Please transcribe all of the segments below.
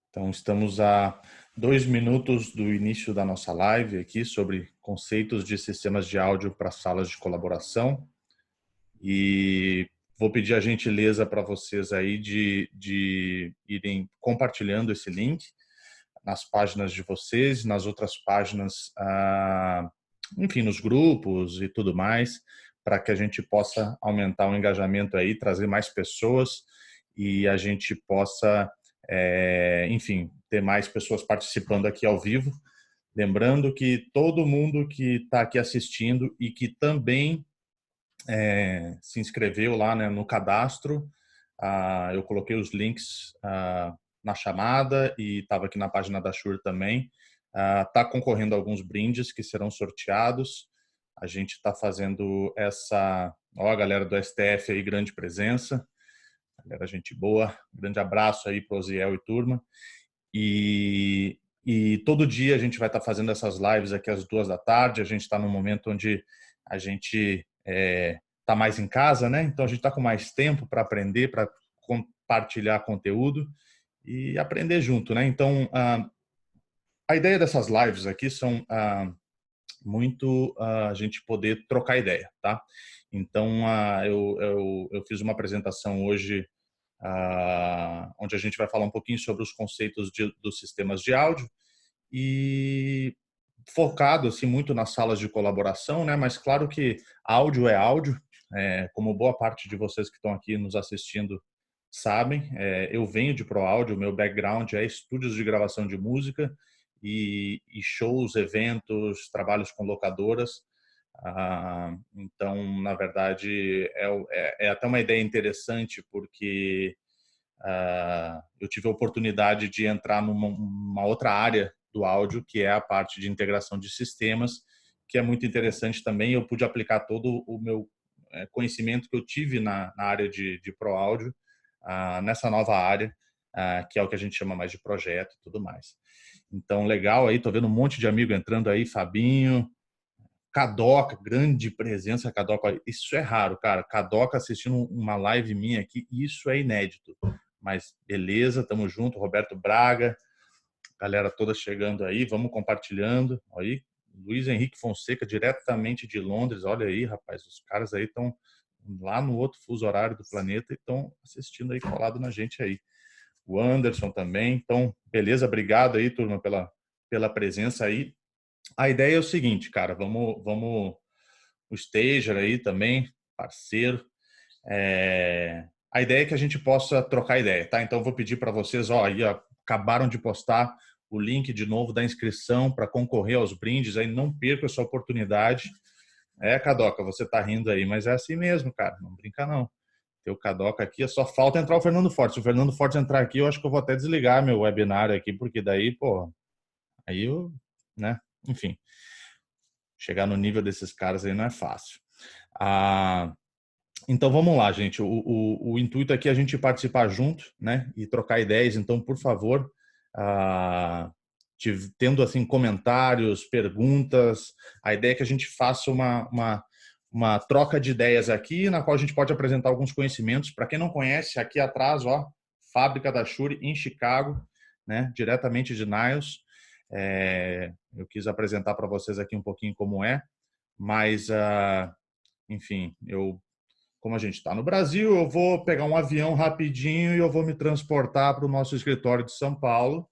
Então, estamos a 2 minutos do início da nossa live aqui sobre conceitos de sistemas de áudio para salas de colaboração. E vou pedir a gentileza para vocês aí de irem compartilhando esse link nas páginas de vocês, nas outras páginas, enfim, nos grupos e tudo mais, para que a gente possa aumentar o engajamento aí, trazer mais pessoas e a gente possa, enfim, ter mais pessoas participando aqui ao vivo. Lembrando que todo mundo que está aqui assistindo e que também se inscreveu lá, né, no cadastro, eu coloquei os links na chamada e estava aqui na página da Shure também. Está concorrendo a alguns brindes que serão sorteados. A gente está fazendo essa... Ó, a galera do STF aí, grande presença. Galera, gente boa. Grande abraço aí para o Oziel e turma. E todo dia a gente vai estar fazendo essas lives aqui às 2 da tarde. A gente está num momento onde a gente está mais em casa, né? Então a gente está com mais tempo para aprender, para compartilhar conteúdo e aprender junto, né? Então a ideia dessas lives aqui são muito a gente poder trocar ideia, tá? Então eu fiz uma apresentação hoje onde a gente vai falar um pouquinho sobre os conceitos dos sistemas de áudio e focado assim muito nas salas de colaboração, né? Mas claro que áudio é áudio, como boa parte de vocês que estão aqui nos assistindo sabem, eu venho de Pro Áudio, meu background é estúdios de gravação de música e shows, eventos, trabalhos com locadoras. Então, na verdade, é até uma ideia interessante porque eu tive a oportunidade de entrar numa outra área do áudio, que é a parte de integração de sistemas, que é muito interessante também. Eu pude aplicar todo o meu conhecimento que eu tive na área de Pro Áudio nessa nova área, que é o que a gente chama mais de projeto e tudo mais. Então, legal aí, tô vendo um monte de amigo entrando aí, Fabinho, Cadoca, grande presença, Cadoca. Isso é raro, cara. Cadoca assistindo uma live minha aqui, isso é inédito. Mas beleza, tamo junto. Roberto Braga, galera toda chegando aí, vamos compartilhando. Aí, Luiz Henrique Fonseca, diretamente de Londres. Olha aí, rapaz, os caras aí estão lá no outro fuso horário do planeta e estão assistindo aí, colado na gente aí. O Anderson também. Então, beleza, obrigado aí, turma, pela presença aí. A ideia é o seguinte, cara, vamos o Stager aí também, parceiro. A ideia é que a gente possa trocar ideia, tá? Então, vou pedir para vocês, ó, aí ó, acabaram de postar o link de novo da inscrição para concorrer aos brindes, aí não perca essa oportunidade. Cadoca, você tá rindo aí, mas é assim mesmo, cara, não brinca não. Tem o Cadoca aqui, só falta entrar o Fernando Forte. Se o Fernando Forte entrar aqui, eu acho que eu vou até desligar meu webinário aqui, porque daí, pô, aí eu, né, enfim, chegar no nível desses caras aí não é fácil. Então vamos lá, gente. O intuito aqui é a gente participar junto, né, e trocar ideias. Então, por favor, tendo assim comentários, perguntas, a ideia é que a gente faça uma troca de ideias aqui, na qual a gente pode apresentar alguns conhecimentos. Para quem não conhece, aqui atrás, ó, fábrica da Shure em Chicago, né, diretamente de Niles. Eu quis apresentar para vocês aqui um pouquinho como é, mas, enfim, como a gente está no Brasil, eu vou pegar um avião rapidinho e eu vou me transportar para o nosso escritório de São Paulo,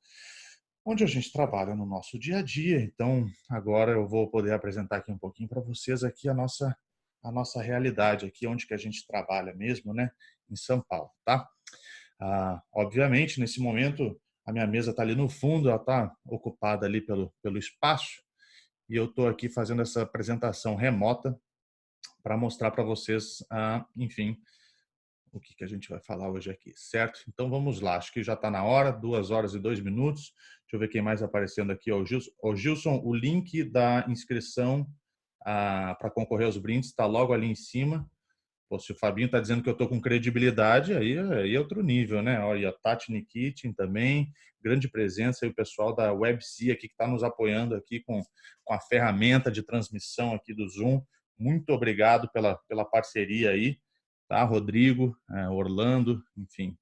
onde a gente trabalha no nosso dia a dia. Então, agora eu vou poder apresentar aqui um pouquinho para vocês aqui a nossa realidade, aqui onde que a gente trabalha mesmo, né? Em São Paulo, tá? Obviamente, nesse momento, a minha mesa está ali no fundo, ela está ocupada ali pelo espaço, e eu estou aqui fazendo essa apresentação remota para mostrar para vocês, enfim, o que a gente vai falar hoje aqui, certo? Então vamos lá, acho que já está na hora, 2 horas e 2 minutos. Deixa eu ver quem mais aparecendo aqui. O Gilson, o link da inscrição para concorrer aos brindes está logo ali em cima. Pô, se o Fabinho está dizendo que eu estou com credibilidade, aí é outro nível, né? Olha, a Tati Nikitin também, grande presença, e o pessoal da WebC aqui que está nos apoiando aqui com a ferramenta de transmissão aqui do Zoom. Muito obrigado pela parceria aí, tá? Rodrigo, Orlando, enfim,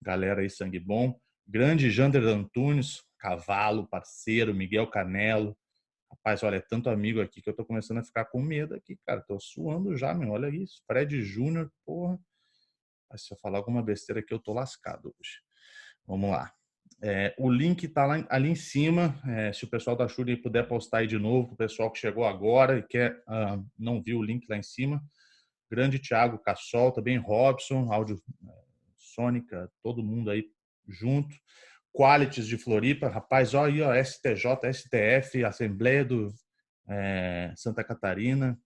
galera aí, sangue bom. Grande Jander Antunes, cavalo, parceiro, Miguel Canelo. Rapaz, olha, é tanto amigo aqui que eu tô começando a ficar com medo aqui, cara. Tô suando já, meu. Olha isso. Fred Júnior, porra. Mas se eu falar alguma besteira aqui, eu tô lascado hoje. Vamos lá. O link está ali em cima. Se o pessoal da Shuri puder postar aí de novo, o pessoal que chegou agora e quer não viu o link lá em cima. Grande Thiago Cassol, também Robson, Áudio Sônica, todo mundo aí junto. Qualities de Floripa, rapaz, olha aí, ó, STJ, STF, Assembleia do Santa Catarina.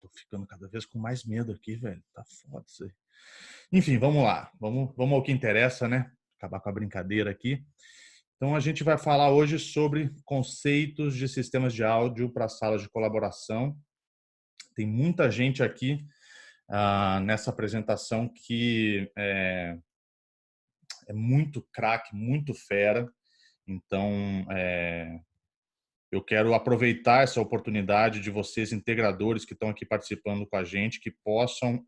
Tô ficando cada vez com mais medo aqui, velho. Tá foda isso aí. Enfim, vamos lá. Vamos ao que interessa, né? Acabar com a brincadeira aqui. Então, a gente vai falar hoje sobre conceitos de sistemas de áudio para salas de colaboração. Tem muita gente aqui nessa apresentação que é muito craque, muito fera. Então, eu quero aproveitar essa oportunidade de vocês, integradores que estão aqui participando com a gente, que possam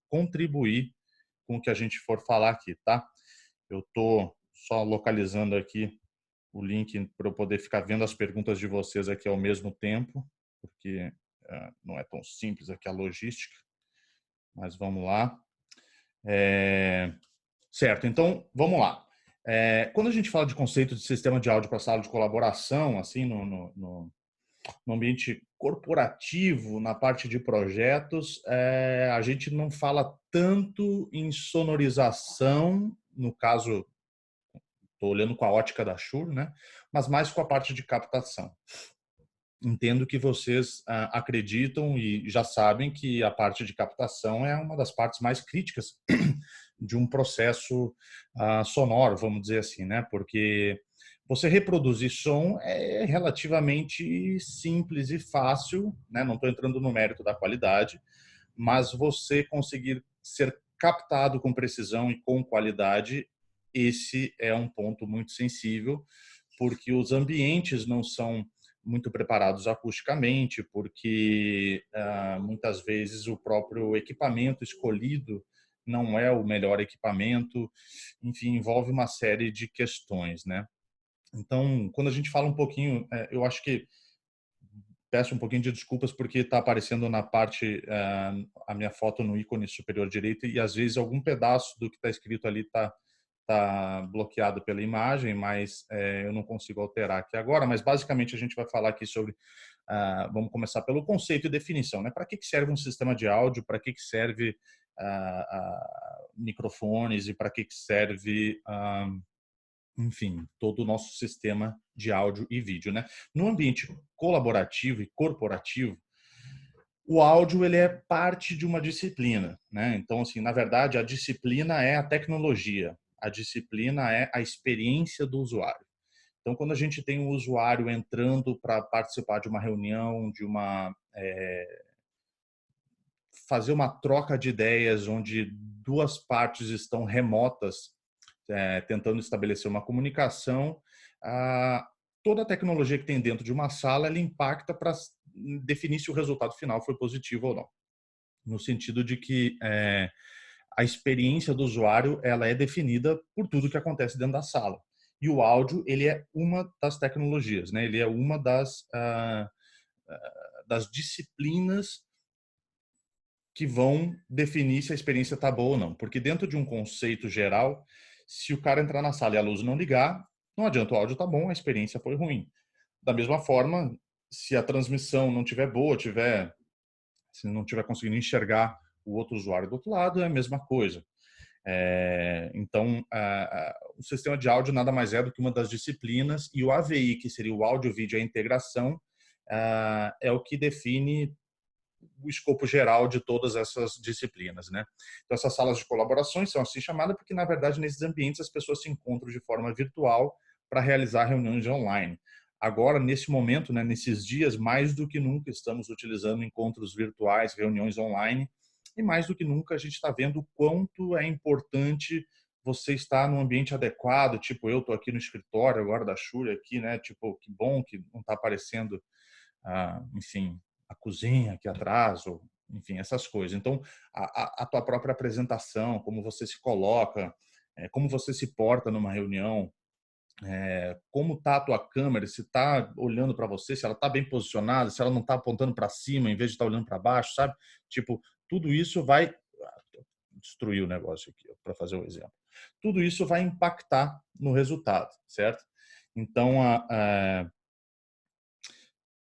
contribuir com o que a gente for falar aqui, tá? Eu estou só localizando aqui o link para eu poder ficar vendo as perguntas de vocês aqui ao mesmo tempo, porque não é tão simples aqui a logística, mas vamos lá. Certo, então vamos lá. Quando a gente fala de conceito de sistema de áudio para sala de colaboração, assim, no ambiente corporativo, na parte de projetos, a gente não fala tanto em sonorização, no caso, estou olhando com a ótica da Shure, né? Mas mais com a parte de captação. Entendo que vocês acreditam e já sabem que a parte de captação é uma das partes mais críticas de um processo sonoro, vamos dizer assim, né? Porque você reproduzir som é relativamente simples e fácil, né? Não estou entrando no mérito da qualidade, mas você conseguir ser captado com precisão e com qualidade, esse é um ponto muito sensível, porque os ambientes não são muito preparados acusticamente, porque muitas vezes o próprio equipamento escolhido não é o melhor equipamento, enfim, envolve uma série de questões, né? Então, quando a gente fala um pouquinho, eu acho que peço um pouquinho de desculpas porque está aparecendo na parte a minha foto no ícone superior direito e às vezes algum pedaço do que está escrito ali está bloqueado pela imagem, mas eu não consigo alterar aqui agora. Mas basicamente a gente vai falar aqui sobre, vamos começar pelo conceito e definição, né? Para que serve um sistema de áudio? Para que serve microfones e para que serve enfim, todo o nosso sistema de áudio e vídeo, né? No ambiente colaborativo e corporativo, o áudio ele é parte de uma disciplina, né? Então, assim, na verdade, a disciplina é a tecnologia, a disciplina é a experiência do usuário. Então, quando a gente tem um usuário entrando para participar de uma reunião, de uma fazer uma troca de ideias onde duas partes estão remotas, tentando estabelecer uma comunicação, toda a tecnologia que tem dentro de uma sala ela impacta para definir se o resultado final foi positivo ou não. No sentido de que a experiência do usuário ela é definida por tudo que acontece dentro da sala. E o áudio ele é uma das tecnologias, né? Ele é uma das disciplinas que vão definir se a experiência está boa ou não. Porque dentro de um conceito geral, se o cara entrar na sala e a luz não ligar, não adianta, o áudio tá bom, a experiência foi ruim. Da mesma forma, se a transmissão não tiver boa, se não tiver conseguindo enxergar o outro usuário do outro lado, é a mesma coisa. Então, o sistema de áudio nada mais é do que uma das disciplinas e o AVI, que seria o áudio, vídeo e a integração, é o que define o escopo geral de todas essas disciplinas, né? Então, essas salas de colaborações são assim chamadas porque, na verdade, nesses ambientes as pessoas se encontram de forma virtual para realizar reuniões online. Agora, nesse momento, né, nesses dias, mais do que nunca estamos utilizando encontros virtuais, reuniões online, e mais do que nunca a gente está vendo o quanto é importante você estar num ambiente adequado, tipo, eu estou aqui no escritório agora da Shure aqui, né, tipo, que bom que não está aparecendo, enfim, a cozinha aqui atrás, ou enfim, essas coisas. Então, a tua própria apresentação, como você se coloca, como você se porta numa reunião, como está a tua câmera, se está olhando para você, se ela está bem posicionada, se ela não está apontando para cima em vez de estar olhando para baixo, sabe? Tipo, tudo isso vai destruir o negócio aqui, para fazer um exemplo. Tudo isso vai impactar no resultado, certo? Então,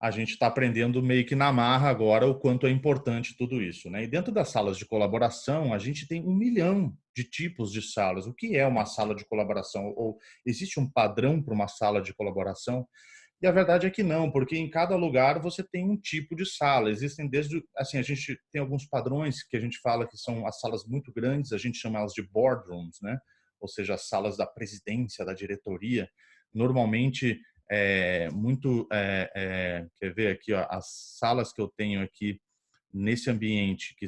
a gente está aprendendo meio que na marra agora o quanto é importante tudo isso, né? E dentro das salas de colaboração, a gente tem 1 milhão de tipos de salas. O que é uma sala de colaboração? Ou existe um padrão para uma sala de colaboração? E a verdade é que não, porque em cada lugar você tem um tipo de sala. Existem desde, assim, a gente tem alguns padrões que a gente fala que são as salas muito grandes, a gente chama elas de boardrooms, né? Ou seja, as salas da presidência, da diretoria. Normalmente quer ver aqui, ó, as salas que eu tenho aqui nesse ambiente que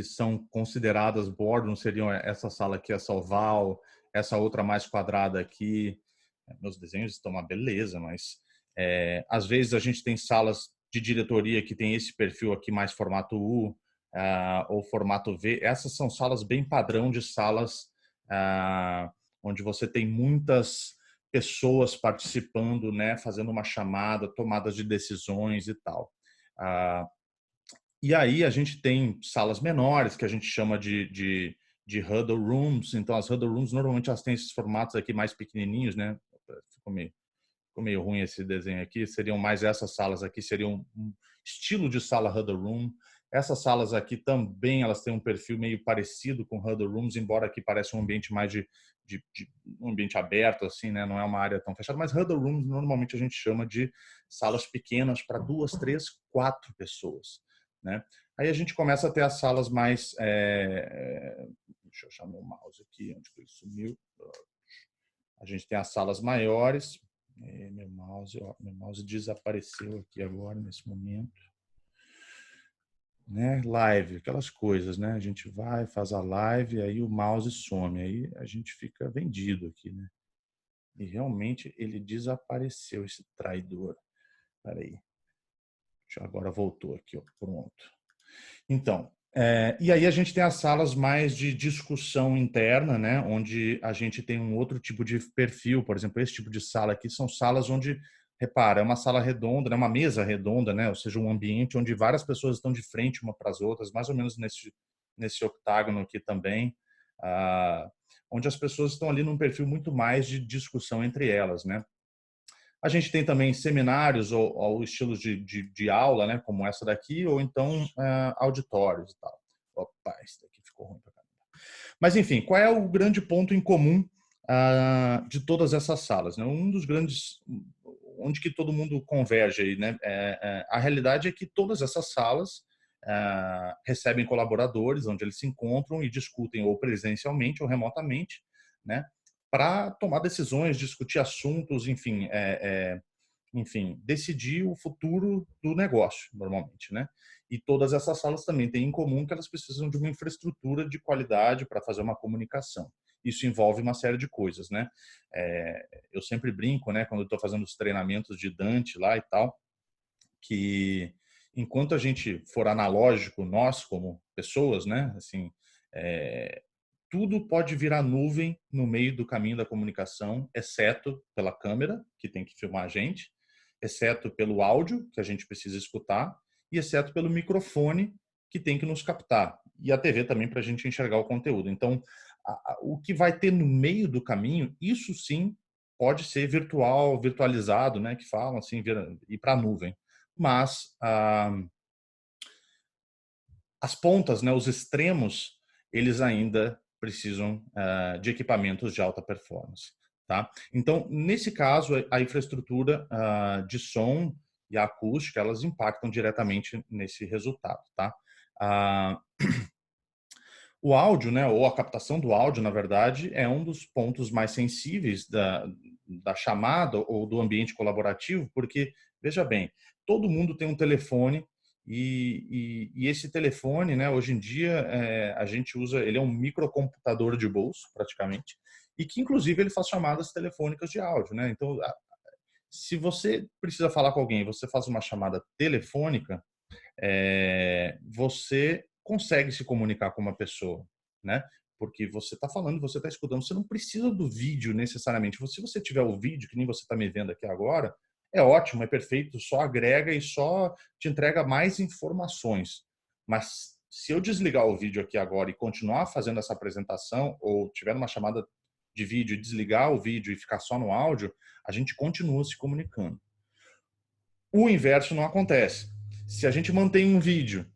são consideradas boardroom seriam essa sala aqui, essa oval, essa outra mais quadrada aqui. Meus desenhos estão uma beleza, mas às vezes a gente tem salas de diretoria que tem esse perfil aqui mais formato U ou formato V. Essas são salas bem padrão de salas onde você tem muitas pessoas participando, né, fazendo uma chamada, tomadas de decisões e tal. E aí a gente tem salas menores que a gente chama de huddle rooms. Então as huddle rooms normalmente elas têm esses formatos aqui mais pequenininhos, né? Ficou meio ruim esse desenho aqui. Seriam mais essas salas aqui, seriam um estilo de sala huddle room. Essas salas aqui também elas têm um perfil meio parecido com huddle rooms, embora aqui pareça um ambiente mais de um ambiente aberto, assim, né? Não é uma área tão fechada. Mas huddle rooms normalmente a gente chama de salas pequenas para 2, 3, 4 pessoas, né? Aí a gente começa a ter as salas mais deixa eu achar meu mouse aqui, onde ele sumiu. A gente tem as salas maiores. Meu mouse desapareceu aqui agora, nesse momento. Né? Live, aquelas coisas, né? A gente vai, faz a live, aí o mouse some. Aí a gente fica vendido aqui, né? E realmente ele desapareceu, esse traidor. Peraí. Agora voltou aqui, ó. Pronto. Então, e aí a gente tem as salas mais de discussão interna, né, onde a gente tem um outro tipo de perfil. Por exemplo, esse tipo de sala aqui são salas onde, repara, é uma sala redonda, né, uma mesa redonda, né, ou seja, um ambiente onde várias pessoas estão de frente uma para as outras, mais ou menos nesse octágono aqui também, onde as pessoas estão ali num perfil muito mais de discussão entre elas, né. A gente tem também seminários ou estilos de aula, né, como essa daqui, ou então auditórios e tal. Opa, isso daqui ficou ruim pra caramba. Mas, enfim, qual é o grande ponto em comum de todas essas salas? Né? Um dos grandes, onde que todo mundo converge aí, né? A realidade é que todas essas salas recebem colaboradores, onde eles se encontram e discutem ou presencialmente ou remotamente, né? Para tomar decisões, discutir assuntos, enfim, decidir o futuro do negócio, normalmente, né? E todas essas salas também têm em comum que elas precisam de uma infraestrutura de qualidade para fazer uma comunicação. Isso envolve uma série de coisas, né? Eu sempre brinco, né, quando estou fazendo os treinamentos de Dante lá e tal, que enquanto a gente for analógico, nós como pessoas, né, assim, tudo pode virar nuvem no meio do caminho da comunicação, exceto pela câmera, que tem que filmar a gente, exceto pelo áudio, que a gente precisa escutar, e exceto pelo microfone, que tem que nos captar. E a TV também, para a gente enxergar o conteúdo. Então, o que vai ter no meio do caminho, isso sim pode ser virtual, virtualizado, né, que falam assim, ir para a nuvem. Mas as pontas, né, os extremos, eles ainda precisam de equipamentos de alta performance. Tá? Então, nesse caso, a infraestrutura de som e a acústica, elas impactam diretamente nesse resultado. Tá? O áudio, né, ou a captação do áudio, na verdade, é um dos pontos mais sensíveis da chamada ou do ambiente colaborativo, porque, veja bem, todo mundo tem um telefone e esse telefone, né, hoje em dia, a gente usa, ele é um microcomputador de bolso, praticamente, e que, inclusive, ele faz chamadas telefônicas de áudio. Né? Então, se você precisa falar com alguém, você faz uma chamada telefônica, você consegue se comunicar com uma pessoa, né? Porque você está falando, você está escutando, você não precisa do vídeo necessariamente. Se você tiver o vídeo, que nem você está me vendo aqui agora, é ótimo, é perfeito, só agrega e só te entrega mais informações. Mas se eu desligar o vídeo aqui agora e continuar fazendo essa apresentação, ou tiver uma chamada de vídeo, desligar o vídeo e ficar só no áudio, a gente continua se comunicando. O inverso não acontece. Se a gente mantém um vídeo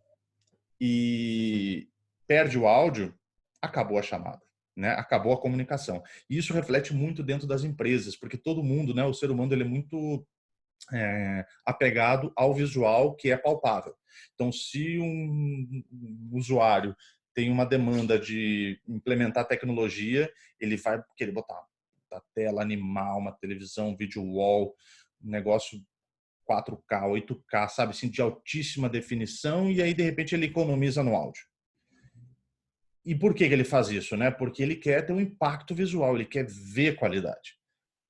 e perde o áudio, acabou a chamada, né? Acabou a comunicação. E isso reflete muito dentro das empresas, porque todo mundo, né? O ser humano ele é muito apegado ao visual que é palpável. Então, se um usuário tem uma demanda de implementar tecnologia, ele vai querer botar a tela animal, uma televisão, um vídeo wall, um negócio 4K, 8K, sabe, assim, de altíssima definição, e aí de repente ele economiza no áudio. E por que ele faz isso, né? Porque ele quer ter um impacto visual, ele quer ver qualidade.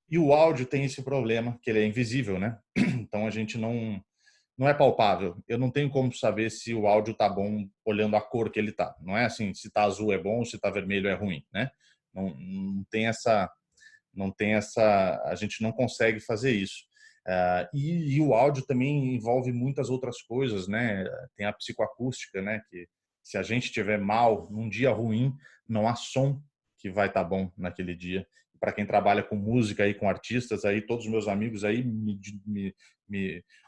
E o áudio tem esse problema, que ele é invisível, né? Então a gente não é palpável. Eu não tenho como saber se o áudio tá bom olhando a cor que ele tá. Não é assim, se tá azul é bom, se tá vermelho é ruim, né? Não tem essa, a gente não consegue fazer isso. E o áudio também envolve muitas outras coisas, né? Tem a psicoacústica, né? Que se a gente estiver mal, num dia ruim, não há som que vai estar bom naquele dia. Para quem trabalha com música e com artistas, aí todos os meus amigos aí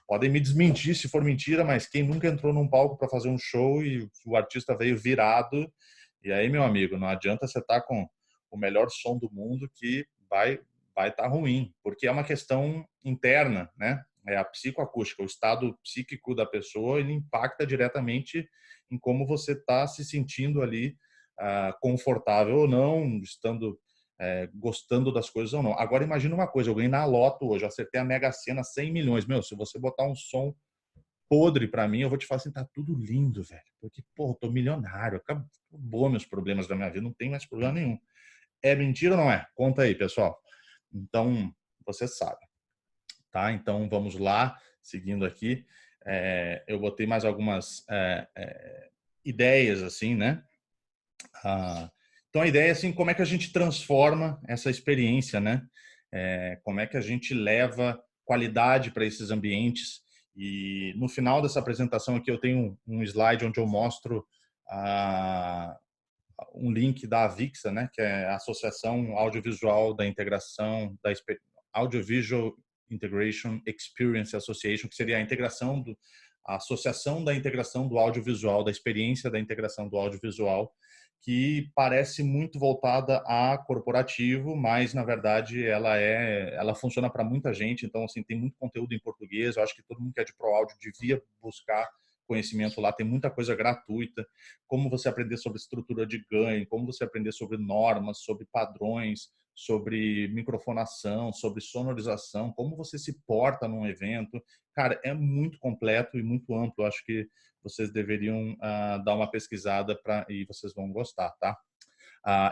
podem me desmentir se for mentira, mas quem nunca entrou num palco para fazer um show e o artista veio virado, e aí, meu amigo, não adianta você estar com o melhor som do mundo que vai estar ruim, porque é uma questão interna, né? É a psicoacústica, o estado psíquico da pessoa, ele impacta diretamente em como você está se sentindo ali, confortável ou não, estando gostando das coisas ou não. Agora imagina uma coisa, eu ganhei na loto hoje, eu acertei a Mega Sena 100 milhões. Meu, se você botar um som podre para mim, eu vou te falar assim, tá tudo lindo, velho. Porque, pô, eu tô milionário, acabou meus problemas da minha vida, não tem mais problema nenhum. É mentira ou não é? Conta aí, pessoal. Então, você sabe, tá? Então, vamos lá, seguindo aqui. Eu botei mais algumas ideias, assim, né? Então, a ideia é, assim, como é que a gente transforma essa experiência, né? Como é que a gente leva qualidade para esses ambientes. E no final dessa apresentação aqui, eu tenho um slide onde eu mostro um link da Avixa, né, que é a Associação Audiovisual da Integração da Audiovisual Integration Experience Association, que seria a integração a associação da integração do audiovisual, da experiência da integração do audiovisual, que parece muito voltada a corporativo, mas na verdade ela funciona para muita gente, então assim tem muito conteúdo em português. Eu acho que todo mundo que é de pro áudio devia buscar conhecimento lá, tem muita coisa gratuita, como você aprender sobre estrutura de ganho, como você aprender sobre normas, sobre padrões, sobre microfonação, sobre sonorização, como você se porta num evento. Cara, é muito completo e muito amplo. Acho que vocês deveriam dar uma pesquisada e vocês vão gostar, tá?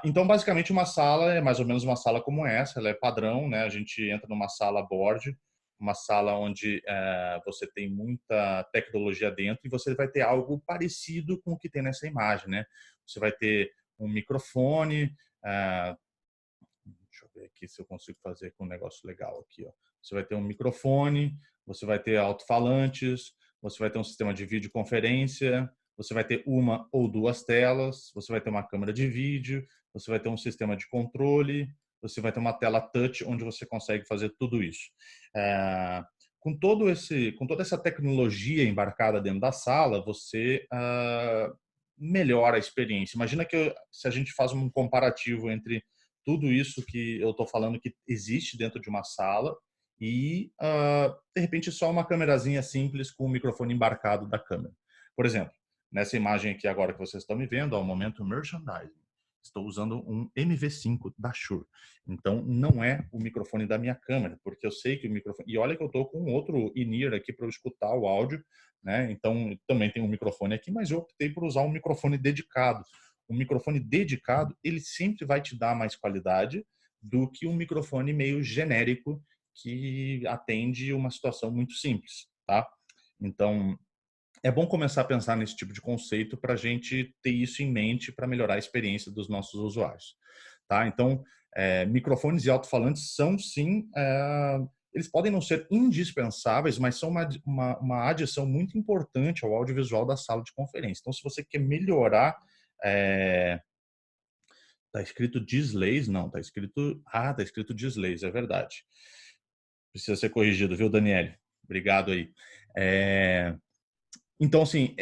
Então, basicamente, uma sala é mais ou menos uma sala como essa, ela é padrão, né? A gente entra numa sala board, uma sala onde você tem muita tecnologia dentro e você vai ter algo parecido com o que tem nessa imagem, né? Você vai ter um microfone, deixa eu ver aqui se eu consigo fazer com um negócio legal aqui, ó. Você vai ter um microfone, você vai ter alto-falantes, você vai ter um sistema de videoconferência, você vai ter uma ou duas telas, você vai ter uma câmera de vídeo, você vai ter um sistema de controle, você vai ter uma tela touch onde você consegue fazer tudo isso. Com toda essa tecnologia embarcada dentro da sala, você melhora a experiência. Imagina que se a gente faz um comparativo entre tudo isso que eu estou falando que existe dentro de uma sala e, de repente, só uma câmerazinha simples com o microfone embarcado da câmera. Por exemplo, nessa imagem aqui agora que vocês estão me vendo, ao momento merchandising, estou usando um MV5 da Shure. Então, não é o microfone da minha câmera, porque eu sei que o microfone... E olha que eu estou com outro in-ear aqui para eu escutar o áudio, né? Então, também tem um microfone aqui, mas eu optei por usar um microfone dedicado. Um microfone dedicado, ele sempre vai te dar mais qualidade do que um microfone meio genérico que atende uma situação muito simples, tá? Então, é bom começar a pensar nesse tipo de conceito para a gente ter isso em mente para melhorar a experiência dos nossos usuários. Tá? Então, microfones e alto-falantes são sim, eles podem não ser indispensáveis, mas são uma adição muito importante ao audiovisual da sala de conferência. Então, se você quer melhorar, tá escrito Displays? Não, tá escrito Displays, é verdade. Precisa ser corrigido, viu, Daniele? Obrigado aí. Então, assim,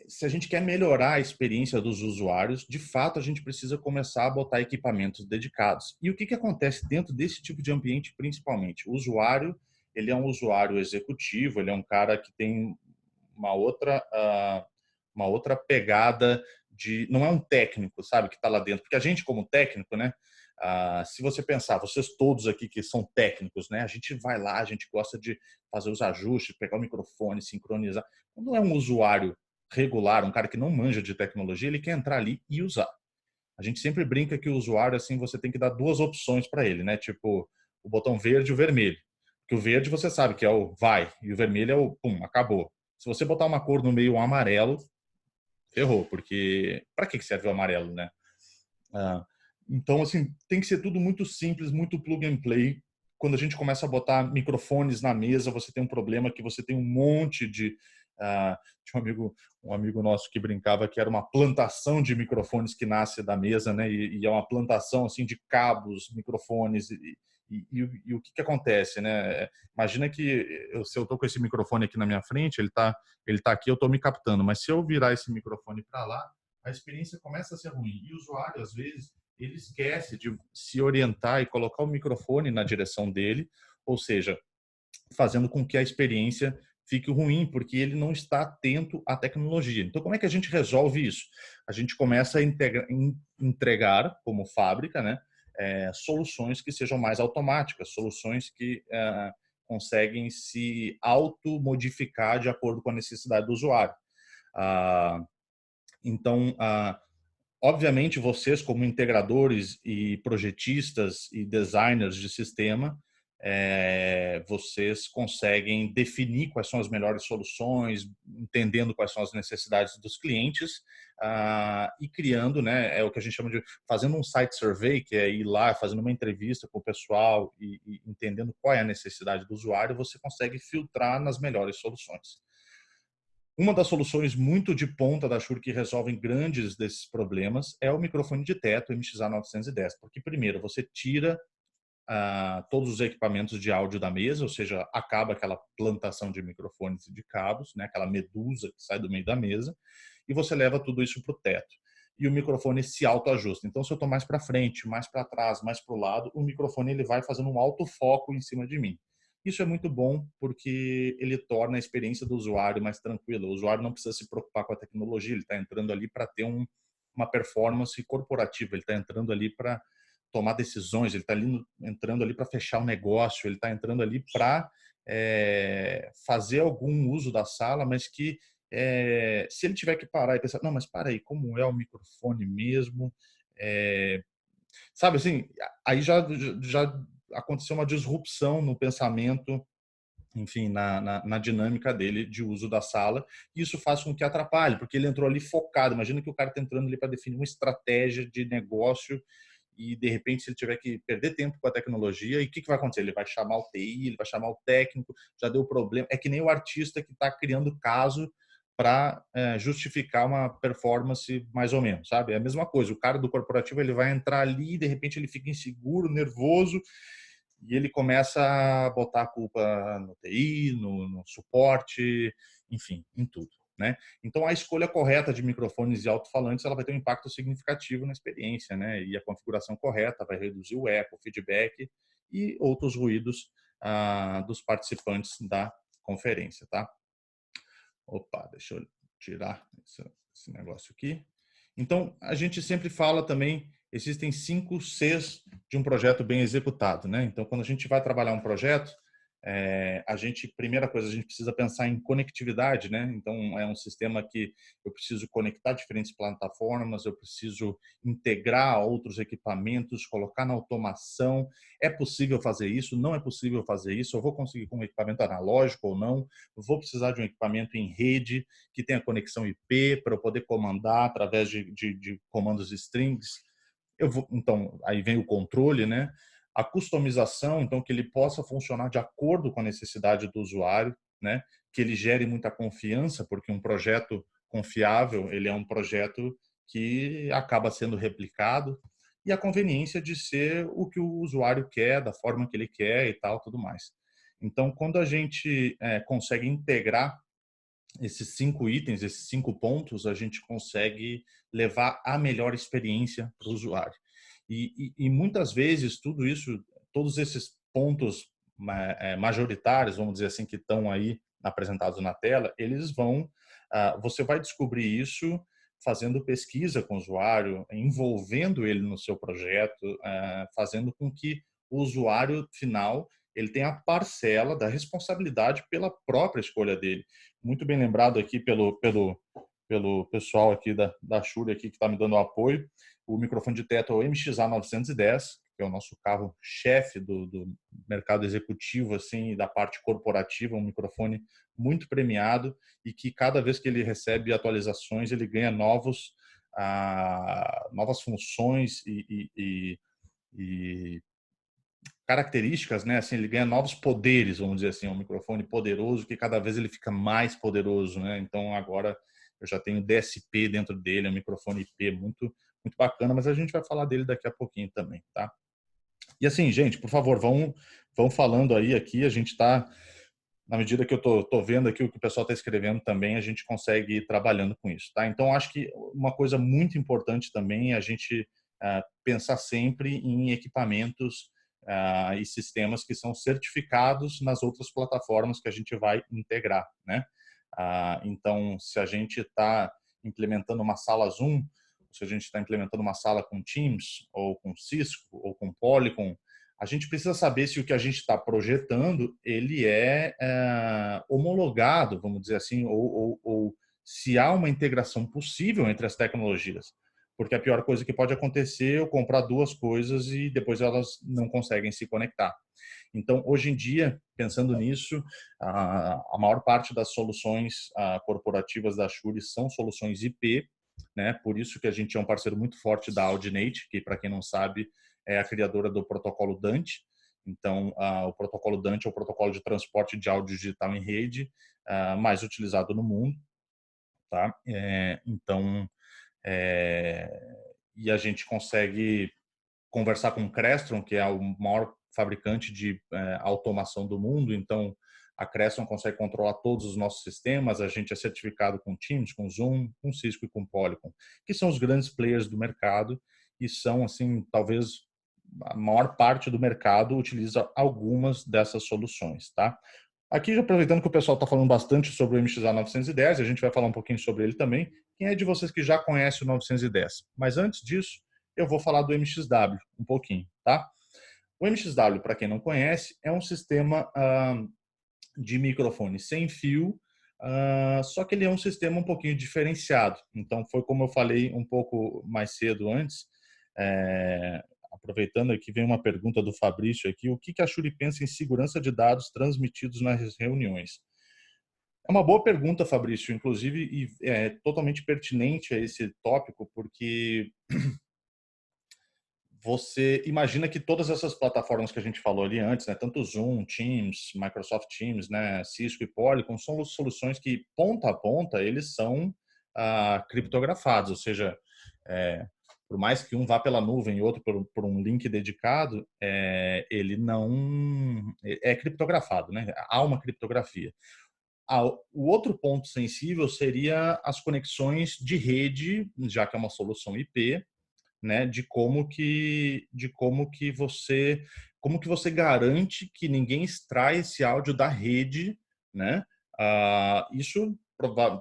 se a gente quer melhorar a experiência dos usuários, de fato, a gente precisa começar a botar equipamentos dedicados. E o que acontece dentro desse tipo de ambiente, principalmente? O usuário, ele é um usuário executivo, ele é um cara que tem uma outra pegada não é um técnico, sabe, que está lá dentro. Porque a gente, como técnico, né? Se você pensar, vocês todos aqui que são técnicos, né? A gente vai lá, a gente gosta de fazer os ajustes, pegar o microfone, sincronizar. Quando é um usuário regular, um cara que não manja de tecnologia, ele quer entrar ali e usar. A gente sempre brinca que o usuário, assim, você tem que dar duas opções para ele, né? Tipo, o botão verde e o vermelho. Porque o verde você sabe que é o vai, e o vermelho é o pum, acabou. Se você botar uma cor no meio, um amarelo, ferrou, porque para que serve o amarelo, né? Ah, então, assim, tem que ser tudo muito simples, muito plug and play. Quando a gente começa a botar microfones na mesa, você tem um problema que você tem um monte de... tinha um amigo nosso que brincava que era uma plantação de microfones que nasce da mesa, né? E é uma plantação, assim, de cabos, microfones. E o que acontece, né? Imagina que se eu estou com esse microfone aqui na minha frente, ele tá aqui, eu estou me captando. Mas se eu virar esse microfone para lá, a experiência começa a ser ruim. E o usuário, às vezes, ele esquece de se orientar e colocar o microfone na direção dele, ou seja, fazendo com que a experiência fique ruim, porque ele não está atento à tecnologia. Então, como é que a gente resolve isso? A gente começa a entregar, como fábrica, né, soluções que sejam mais automáticas, soluções que conseguem se automodificar de acordo com a necessidade do usuário. Então, obviamente, vocês, como integradores e projetistas e designers de sistema, vocês conseguem definir quais são as melhores soluções, entendendo quais são as necessidades dos clientes e criando, né, é o que a gente chama de fazendo um site survey, que é ir lá, fazendo uma entrevista com o pessoal e entendendo qual é a necessidade do usuário, você consegue filtrar nas melhores soluções. Uma das soluções muito de ponta da Shure que resolvem grandes desses problemas é o microfone de teto MXA910, porque primeiro você tira todos os equipamentos de áudio da mesa, ou seja, acaba aquela plantação de microfones e de cabos, né, aquela medusa que sai do meio da mesa, e você leva tudo isso para o teto. E o microfone se autoajusta. Então, se eu estou mais para frente, mais para trás, mais para o lado, o microfone ele vai fazendo um autofoco em cima de mim. Isso é muito bom porque ele torna a experiência do usuário mais tranquila. O usuário não precisa se preocupar com a tecnologia, ele está entrando ali para ter uma performance corporativa, ele está entrando ali para tomar decisões, ele está entrando ali para fechar um negócio, ele está entrando ali para fazer algum uso da sala, mas que se ele tiver que parar e pensar, não, mas para aí, como é o microfone mesmo? Sabe assim, aí já aconteceu uma disrupção no pensamento, enfim, na dinâmica dele de uso da sala, e isso faz com que atrapalhe, porque ele entrou ali focado. Imagina que o cara está entrando ali para definir uma estratégia de negócio e, de repente, se ele tiver que perder tempo com a tecnologia, e o que vai acontecer? Ele vai chamar o TI, ele vai chamar o técnico, já deu problema. É que nem o artista que está criando caso para justificar uma performance mais ou menos, sabe? É a mesma coisa. O cara do corporativo ele vai entrar ali e de repente ele fica inseguro, nervoso e ele começa a botar a culpa no TI, no suporte, enfim, em tudo. Né? Então, a escolha correta de microfones e alto-falantes ela vai ter um impacto significativo na experiência, né? E a configuração correta vai reduzir o eco, o feedback e outros ruídos dos participantes da conferência, tá? Opa, deixa eu tirar esse negócio aqui. Então, a gente sempre fala também, existem 5 Cs de um projeto bem executado, né? Então, quando a gente vai trabalhar um projeto, primeira coisa, a gente precisa pensar em conectividade, né? Então, é um sistema que eu preciso conectar diferentes plataformas, eu preciso integrar outros equipamentos, colocar na automação. É possível fazer isso? Não é possível fazer isso? Eu vou conseguir com um equipamento analógico ou não? Eu vou precisar de um equipamento em rede que tenha conexão IP para eu poder comandar através de comandos strings. Então, aí vem o controle, né? A customização, então, que ele possa funcionar de acordo com a necessidade do usuário, né? Que ele gere muita confiança, porque um projeto confiável, ele é um projeto que acaba sendo replicado, e a conveniência de ser o que o usuário quer, da forma que ele quer e tal, tudo mais. Então, quando a gente consegue integrar esses 5 itens, esses 5 pontos, a gente consegue levar a melhor experiência para o usuário. E muitas vezes tudo isso, todos esses pontos majoritários, vamos dizer assim, que estão aí apresentados na tela, eles vão, você vai descobrir isso fazendo pesquisa com o usuário, envolvendo ele no seu projeto, fazendo com que o usuário final ele tenha a parcela da responsabilidade pela própria escolha dele. Muito bem lembrado aqui pelo pessoal aqui da Shure aqui que está me dando apoio. O microfone de teto é o MXA 910, que é o nosso carro-chefe do mercado executivo assim, e da parte corporativa, um microfone muito premiado e que cada vez que ele recebe atualizações, ele ganha novas funções e características, né? Assim, ele ganha novos poderes, vamos dizer assim, é um microfone poderoso que cada vez ele fica mais poderoso, né? Então agora eu já tenho DSP dentro dele, é um microfone IP muito bacana, mas a gente vai falar dele daqui a pouquinho também, tá? E assim, gente, por favor, vão falando aí aqui, a gente tá na medida que eu tô vendo aqui o que o pessoal está escrevendo também, a gente consegue ir trabalhando com isso, tá? Então acho que uma coisa muito importante também é a gente pensar sempre em equipamentos e sistemas que são certificados nas outras plataformas que a gente vai integrar, né? Então, se a gente está implementando uma sala Zoom, se a gente está implementando uma sala com Teams, ou com Cisco, ou com Polycom, a gente precisa saber se o que a gente está projetando ele é homologado, vamos dizer assim, ou se há uma integração possível entre as tecnologias. Porque a pior coisa que pode acontecer é eu comprar duas coisas e depois elas não conseguem se conectar. Então, hoje em dia, pensando nisso, a maior parte das soluções corporativas da Shure são soluções IP, né? Por isso que a gente é um parceiro muito forte da Audinate, que, para quem não sabe, é a criadora do protocolo Dante. Então, o protocolo Dante é o protocolo de transporte de áudio digital em rede mais utilizado no mundo, tá? Então, e a gente consegue conversar com o Crestron, que é o maior fabricante de automação do mundo. Então, a Crestron consegue controlar todos os nossos sistemas. A gente é certificado com Teams, com Zoom, com Cisco e com Polycom, que são os grandes players do mercado e são, assim, talvez a maior parte do mercado utiliza algumas dessas soluções, tá? Aqui, já aproveitando que o pessoal está falando bastante sobre o MXA 910, a gente vai falar um pouquinho sobre ele também. Quem é de vocês que já conhece o 910? Mas antes disso, eu vou falar do MXW um pouquinho, tá? O MXW, para quem não conhece, é um sistema de microfone sem fio, só que ele é um sistema um pouquinho diferenciado. Então, foi como eu falei um pouco mais cedo antes, aproveitando aqui, vem uma pergunta do Fabrício aqui, o que a Shure pensa em segurança de dados transmitidos nas reuniões? É uma boa pergunta, Fabrício, inclusive, e é totalmente pertinente a esse tópico, porque você imagina que todas essas plataformas que a gente falou ali antes, né, tanto Zoom, Teams, Microsoft Teams, né, Cisco e Polycom, são soluções que, ponta a ponta, eles são criptografados, ou seja, por mais que um vá pela nuvem e outro por um link dedicado, ele não é criptografado, né? Há uma criptografia. O outro ponto sensível seria as conexões de rede, já que é uma solução IP, né, como que você garante que ninguém extrai esse áudio da rede, né? Isso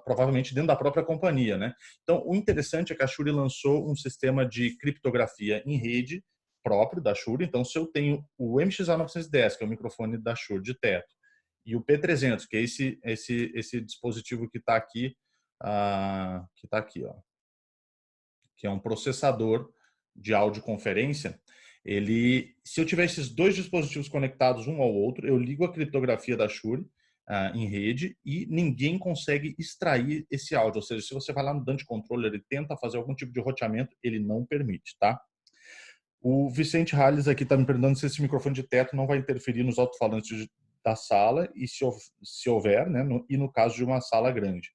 provavelmente dentro da própria companhia, né? Então, o interessante é que a Shure lançou um sistema de criptografia em rede próprio da Shure. Então, se eu tenho o MXA910, que é o microfone da Shure de teto, e o P300, que é esse dispositivo que está aqui, ó, que é um processador de audioconferência, se eu tiver esses dois dispositivos conectados um ao outro, eu ligo a criptografia da Shure em rede e ninguém consegue extrair esse áudio. Ou seja, se você vai lá no Dante Controller e tenta fazer algum tipo de roteamento, ele não permite, tá? O Vicente Halles aqui está me perguntando se esse microfone de teto não vai interferir nos alto-falantes da sala e se houver, né, e no caso de uma sala grande.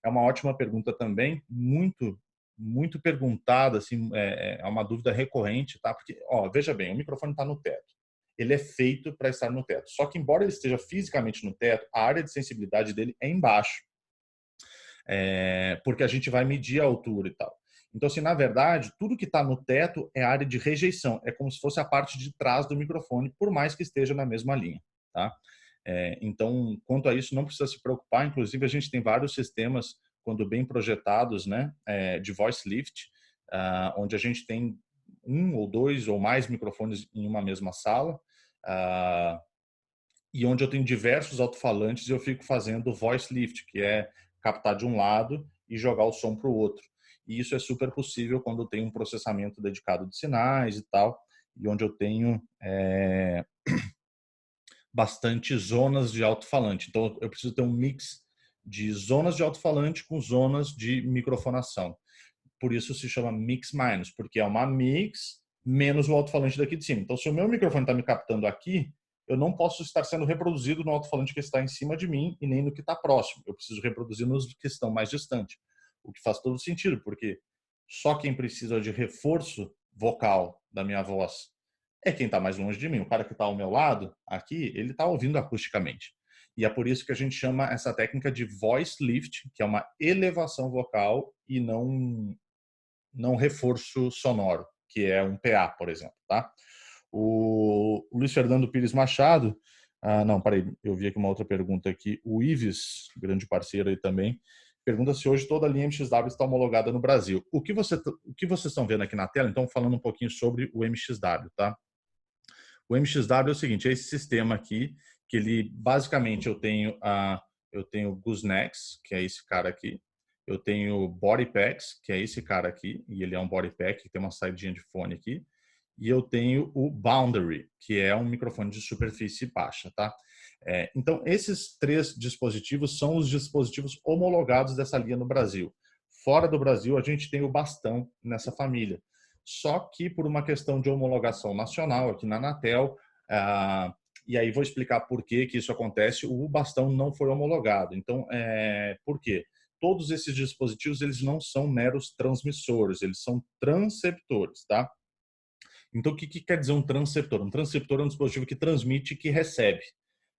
É uma ótima pergunta também, muito perguntada, assim, é uma dúvida recorrente, tá? Porque, ó, veja bem, o microfone está no teto. Ele é feito para estar no teto. Só que, embora ele esteja fisicamente no teto, a área de sensibilidade dele é embaixo, porque a gente vai medir a altura e tal. Então, assim, na verdade, tudo que está no teto é área de rejeição. É como se fosse a parte de trás do microfone, por mais que esteja na mesma linha, tá? Então, quanto a isso, não precisa se preocupar. Inclusive, a gente tem vários sistemas, quando bem projetados, né, de voice lift, onde a gente tem um ou dois ou mais microfones em uma mesma sala, e onde eu tenho diversos alto-falantes e eu fico fazendo voice lift, que é captar de um lado e jogar o som para o outro. E isso é super possível quando eu tenho um processamento dedicado de sinais e tal, e onde eu tenho bastante zonas de alto-falante. Então, eu preciso ter um mix de zonas de alto-falante com zonas de microfonação. Por isso se chama mix minus, porque é uma mix menos o alto-falante daqui de cima. Então, se o meu microfone está me captando aqui, eu não posso estar sendo reproduzido no alto-falante que está em cima de mim e nem no que está próximo. Eu preciso reproduzir nos que estão mais distantes. O que faz todo sentido, porque só quem precisa de reforço vocal da minha voz é quem está mais longe de mim. O cara que está ao meu lado, aqui, ele está ouvindo acusticamente. E é por isso que a gente chama essa técnica de voice lift, que é uma elevação vocal e não reforço sonoro, que é um PA, por exemplo, tá? O Luiz Fernando Pires Machado, não, peraí, eu vi aqui uma outra pergunta aqui. O Ives, grande parceiro aí também, pergunta se hoje toda a linha MXW está homologada no Brasil. O que vocês estão vendo aqui na tela, então, falando um pouquinho sobre o MXW, tá? O MXW é o seguinte, é esse sistema aqui, que ele, basicamente, eu tenho goosenecks, que é esse cara aqui, eu tenho body packs, que é esse cara aqui, e ele é um body pack, que tem uma saidinha de fone aqui, e eu tenho o boundary, que é um microfone de superfície baixa, tá? Então, esses três dispositivos são os dispositivos homologados dessa linha no Brasil. Fora do Brasil, a gente tem o bastão nessa família. Só que por uma questão de homologação nacional aqui na Anatel, e aí vou explicar por que isso acontece, o bastão não foi homologado. Então, por quê? Todos esses dispositivos, eles não são meros transmissores, eles são transceptores, tá? Então, o que quer dizer um transceptor? Um transceptor é um dispositivo que transmite e que recebe,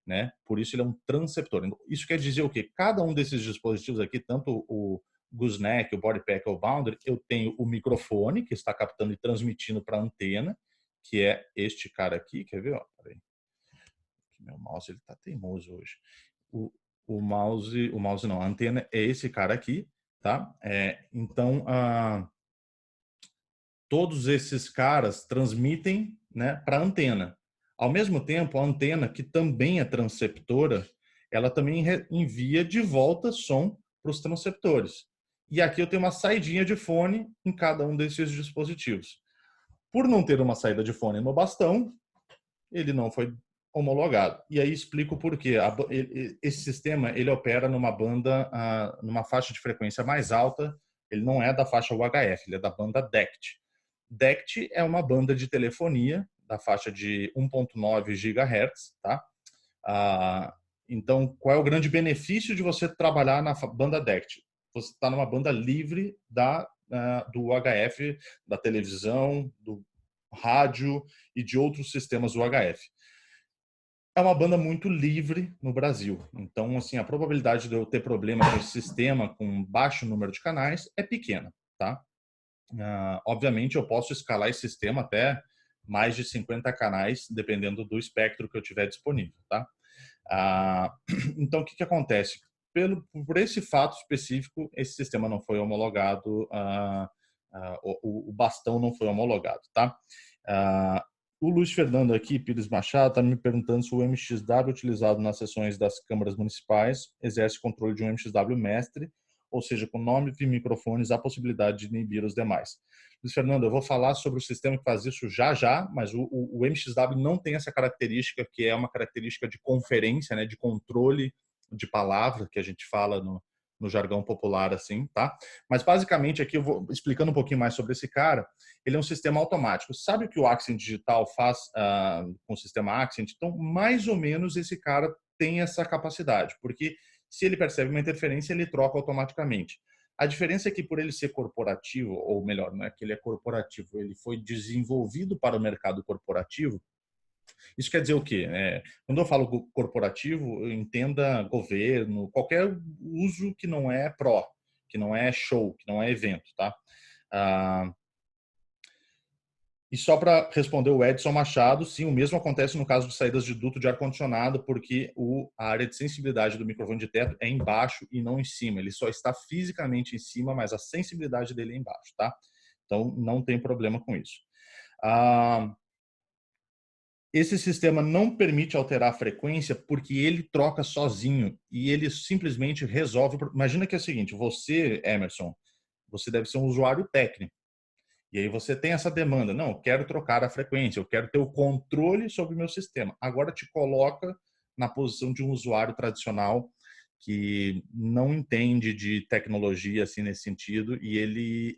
né? Por isso ele é um transceptor. Isso quer dizer o quê? Cada um desses dispositivos aqui, tanto o gooseneck, o bodypack ou o boundary, eu tenho o microfone que está captando e transmitindo para a antena, que é este cara aqui. Quer ver? Ó, peraí. Meu mouse ele está teimoso hoje. O mouse não, a antena é esse cara aqui, tá? Então, todos esses caras transmitem, né, para a antena. Ao mesmo tempo, a antena, que também é transceptora, ela também envia de volta som para os transceptores. E aqui eu tenho uma saidinha de fone em cada um desses dispositivos. Por não ter uma saída de fone no bastão, ele não foi homologado. E aí explico por quê. Esse sistema ele opera numa banda, numa faixa de frequência mais alta. Ele não é da faixa UHF, ele é da banda DECT. DECT é uma banda de telefonia da faixa de 1.9 GHz, tá? Então, qual é o grande benefício de você trabalhar na banda DECT? Você está numa banda livre do UHF, da televisão, do rádio e de outros sistemas UHF. É uma banda muito livre no Brasil. Então, assim, a probabilidade de eu ter problema com esse sistema com baixo número de canais é pequena, tá? Obviamente, eu posso escalar esse sistema até mais de 50 canais, dependendo do espectro que eu tiver disponível, tá? Então, o que acontece? Por esse fato específico, esse sistema não foi homologado, o bastão não foi homologado, tá? Ah, o Luiz Fernando aqui, Pires Machado, está me perguntando se o MXW utilizado nas sessões das câmaras municipais exerce controle de um MXW mestre, ou seja, com nomes e microfones, há possibilidade de inibir os demais. Luiz Fernando, eu vou falar sobre o sistema que faz isso já já, mas o MXW não tem essa característica, que é uma característica de conferência, né, de controle de palavra, que a gente fala no jargão popular, assim, tá? Mas basicamente aqui eu vou explicando um pouquinho mais sobre esse cara. Ele é um sistema automático. Sabe o que o Accent Digital faz com o sistema Accent? Então, mais ou menos esse cara tem essa capacidade, porque se ele percebe uma interferência, ele troca automaticamente. A diferença é que por ele ser corporativo, ou melhor, não é que ele é corporativo, ele foi desenvolvido para o mercado corporativo. Isso quer dizer o quê? Quando eu falo corporativo, entenda governo, qualquer uso que não é pró, que não é show, que não é evento, tá? Ah, e só para responder o Edson Machado, sim, o mesmo acontece no caso de saídas de duto de ar-condicionado, porque a área de sensibilidade do microfone de teto é embaixo e não em cima. Ele só está fisicamente em cima, mas a sensibilidade dele é embaixo, tá? Então, não tem problema com isso. Esse sistema não permite alterar a frequência porque ele troca sozinho e ele simplesmente resolve. Imagina que é o seguinte, você, Emerson, você deve ser um usuário técnico. E aí você tem essa demanda, não, eu quero trocar a frequência, eu quero ter o controle sobre o meu sistema. Agora te coloca na posição de um usuário tradicional que não entende de tecnologia assim nesse sentido e ele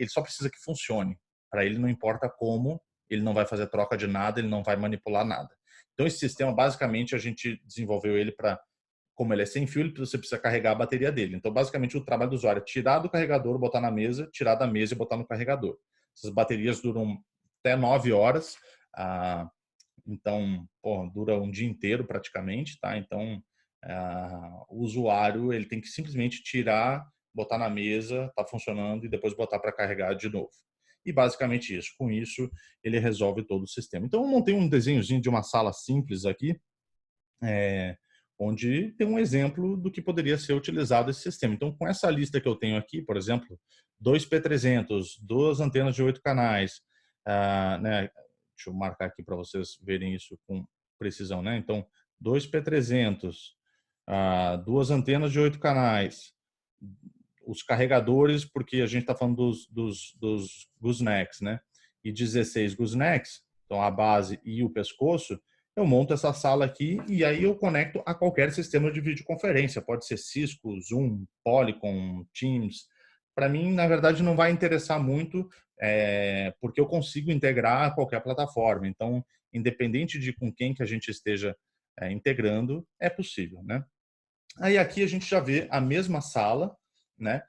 só precisa que funcione. Para ele não importa como, ele não vai fazer troca de nada, ele não vai manipular nada. Então esse sistema basicamente a gente desenvolveu ele para, como ele é sem fio, você precisa carregar a bateria dele. Então, basicamente, o trabalho do usuário é tirar do carregador, botar na mesa, tirar da mesa e botar no carregador. Essas baterias duram até 9 horas, então, dura um dia inteiro praticamente, tá? Então, o usuário ele tem que simplesmente tirar, botar na mesa, tá funcionando e depois botar para carregar de novo. E basicamente isso. Com isso, ele resolve todo o sistema. Então, eu montei um desenhozinho de uma sala simples aqui, onde tem um exemplo do que poderia ser utilizado esse sistema. Então, com essa lista que eu tenho aqui, por exemplo, dois P300, duas antenas de 8 canais, né? Deixa eu marcar aqui para vocês verem isso com precisão, né? Então, dois P300, duas antenas de 8 canais, os carregadores, porque a gente está falando dos goosenecks, né? E 16 goosenecks, então a base e o pescoço, eu monto essa sala aqui e aí eu conecto a qualquer sistema de videoconferência. Pode ser Cisco, Zoom, Polycom, Teams. Para mim, na verdade, não vai interessar muito, porque eu consigo integrar a qualquer plataforma. Então, independente de com quem que a gente esteja integrando, é possível, né? Aí aqui a gente já vê a mesma sala, né?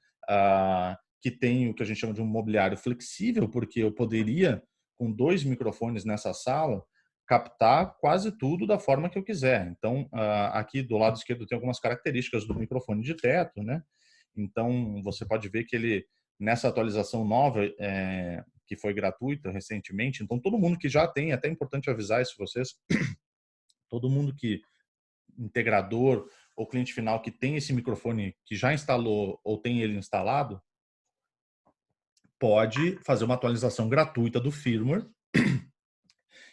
Que tem o que a gente chama de um mobiliário flexível, porque eu poderia, com dois microfones nessa sala, captar quase tudo da forma que eu quiser. Então, aqui do lado esquerdo tem algumas características do microfone de teto, né? Então, você pode ver que ele, nessa atualização nova, que foi gratuita recentemente, então todo mundo que já tem, é até importante avisar isso vocês, todo mundo que integrador ou cliente final que tem esse microfone que já instalou ou tem ele instalado, pode fazer uma atualização gratuita do firmware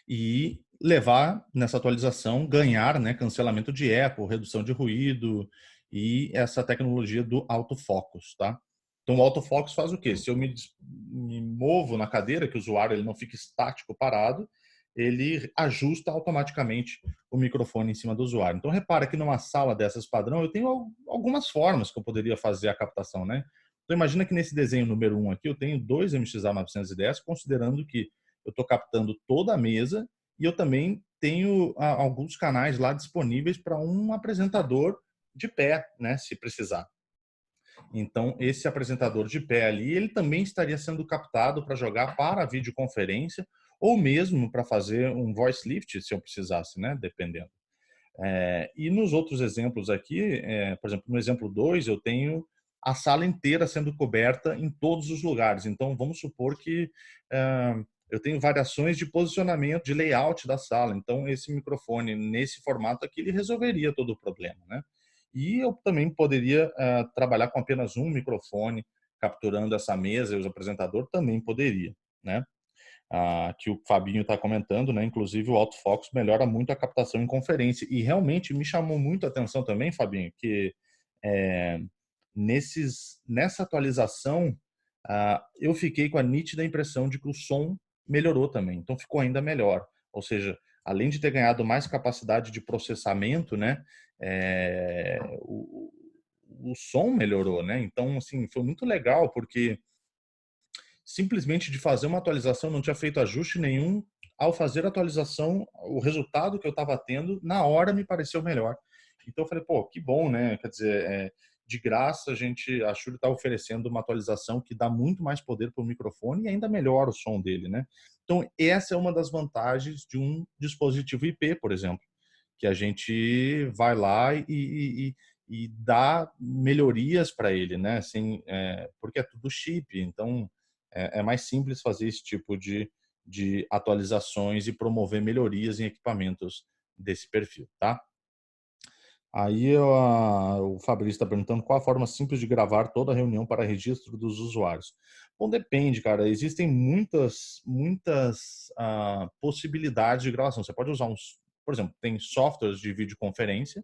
e levar nessa atualização, ganhar, né, cancelamento de eco, redução de ruído e essa tecnologia do autofocus, tá? Então o autofocus faz o quê? Se eu me movo na cadeira, que o usuário ele não fica estático parado, ele ajusta automaticamente o microfone em cima do usuário. Então repara que numa sala dessas padrão eu tenho algumas formas que eu poderia fazer a captação, né? Então imagina que nesse desenho número 1 aqui eu tenho dois MXA 910, considerando que eu estou captando toda a mesa e eu também tenho alguns canais lá disponíveis para um apresentador de pé, né, se precisar. Então, esse apresentador de pé ali, ele também estaria sendo captado para jogar para a videoconferência ou mesmo para fazer um voice lift, se eu precisasse, né, dependendo. E nos outros exemplos aqui, por exemplo, no exemplo 2, eu tenho a sala inteira sendo coberta em todos os lugares. Então, vamos supor que eu tenho variações de posicionamento, de layout da sala. Então, esse microfone, nesse formato aqui, ele resolveria todo o problema, né? E eu também poderia trabalhar com apenas um microfone, capturando essa mesa e o apresentador também poderia. né? Que o Fabinho está comentando, né? Inclusive o autofocus melhora muito a captação em conferência. E realmente me chamou muito a atenção também, Fabinho, que é, nessa atualização eu fiquei com a nítida impressão de que o som melhorou também. Então ficou ainda melhor. Ou seja, além de ter ganhado mais capacidade de processamento, né? O som melhorou, né? Então, assim, foi muito legal, porque simplesmente de fazer uma atualização, não tinha feito ajuste nenhum. Ao fazer a atualização, o resultado que eu estava tendo, na hora me pareceu melhor. Então eu falei, pô, que bom, né? Quer dizer, de graça a Shure está oferecendo uma atualização que dá muito mais poder para o microfone e ainda melhora o som dele, né? Então essa é uma das vantagens de um dispositivo IP, por exemplo, que a gente vai lá e dá melhorias para ele, né? Assim, porque é tudo chip, então é mais simples fazer esse tipo de atualizações e promover melhorias em equipamentos desse perfil, tá? Aí o Fabrício está perguntando qual a forma simples de gravar toda a reunião para registro dos usuários. Bom, depende, cara. Existem muitas possibilidades de gravação. Você pode usar por exemplo, tem softwares de videoconferência.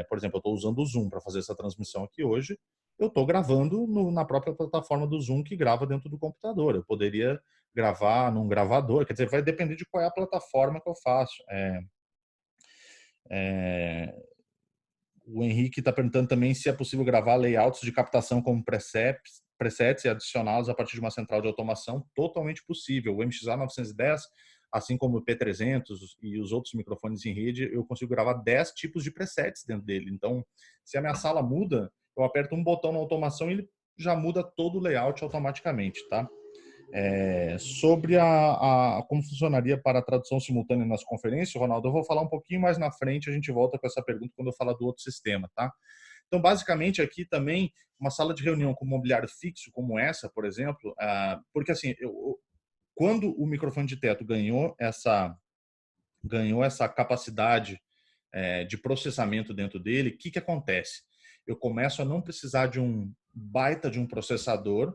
Por exemplo, eu estou usando o Zoom para fazer essa transmissão aqui hoje. Eu estou gravando na própria plataforma do Zoom que grava dentro do computador. Eu poderia gravar num gravador, quer dizer, vai depender de qual é a plataforma que eu faço. O Henrique está perguntando também se é possível gravar layouts de captação como presets e adicioná-los a partir de uma central de automação. Totalmente possível. O MXA 910, assim como o P300 e os outros microfones em rede, eu consigo gravar 10 tipos de presets dentro dele. Então, se a minha sala muda, eu aperto um botão na automação e ele já muda todo o layout automaticamente, tá? Sobre como funcionaria para a tradução simultânea nas conferências, Ronaldo, eu vou falar um pouquinho mais na frente, a gente volta com essa pergunta quando eu falar do outro sistema, tá? Então, basicamente, aqui também, uma sala de reunião com mobiliário fixo, como essa, por exemplo, porque assim, quando o microfone de teto ganhou essa capacidade de processamento dentro dele, o que acontece? Eu começo a não precisar de um baita de um processador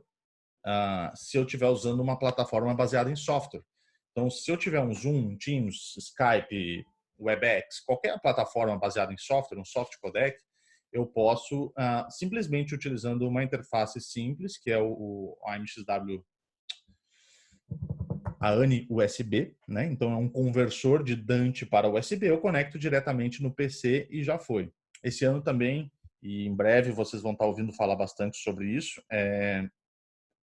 se eu estiver usando uma plataforma baseada em software. Então, se eu tiver um Zoom, Teams, Skype, WebEx, qualquer plataforma baseada em software, um soft codec, eu posso, simplesmente utilizando uma interface simples, que é o AMXW, a ANI USB, né? Então, é um conversor de Dante para USB, eu conecto diretamente no PC e já foi. Esse ano também, e em breve vocês vão estar ouvindo falar bastante sobre isso,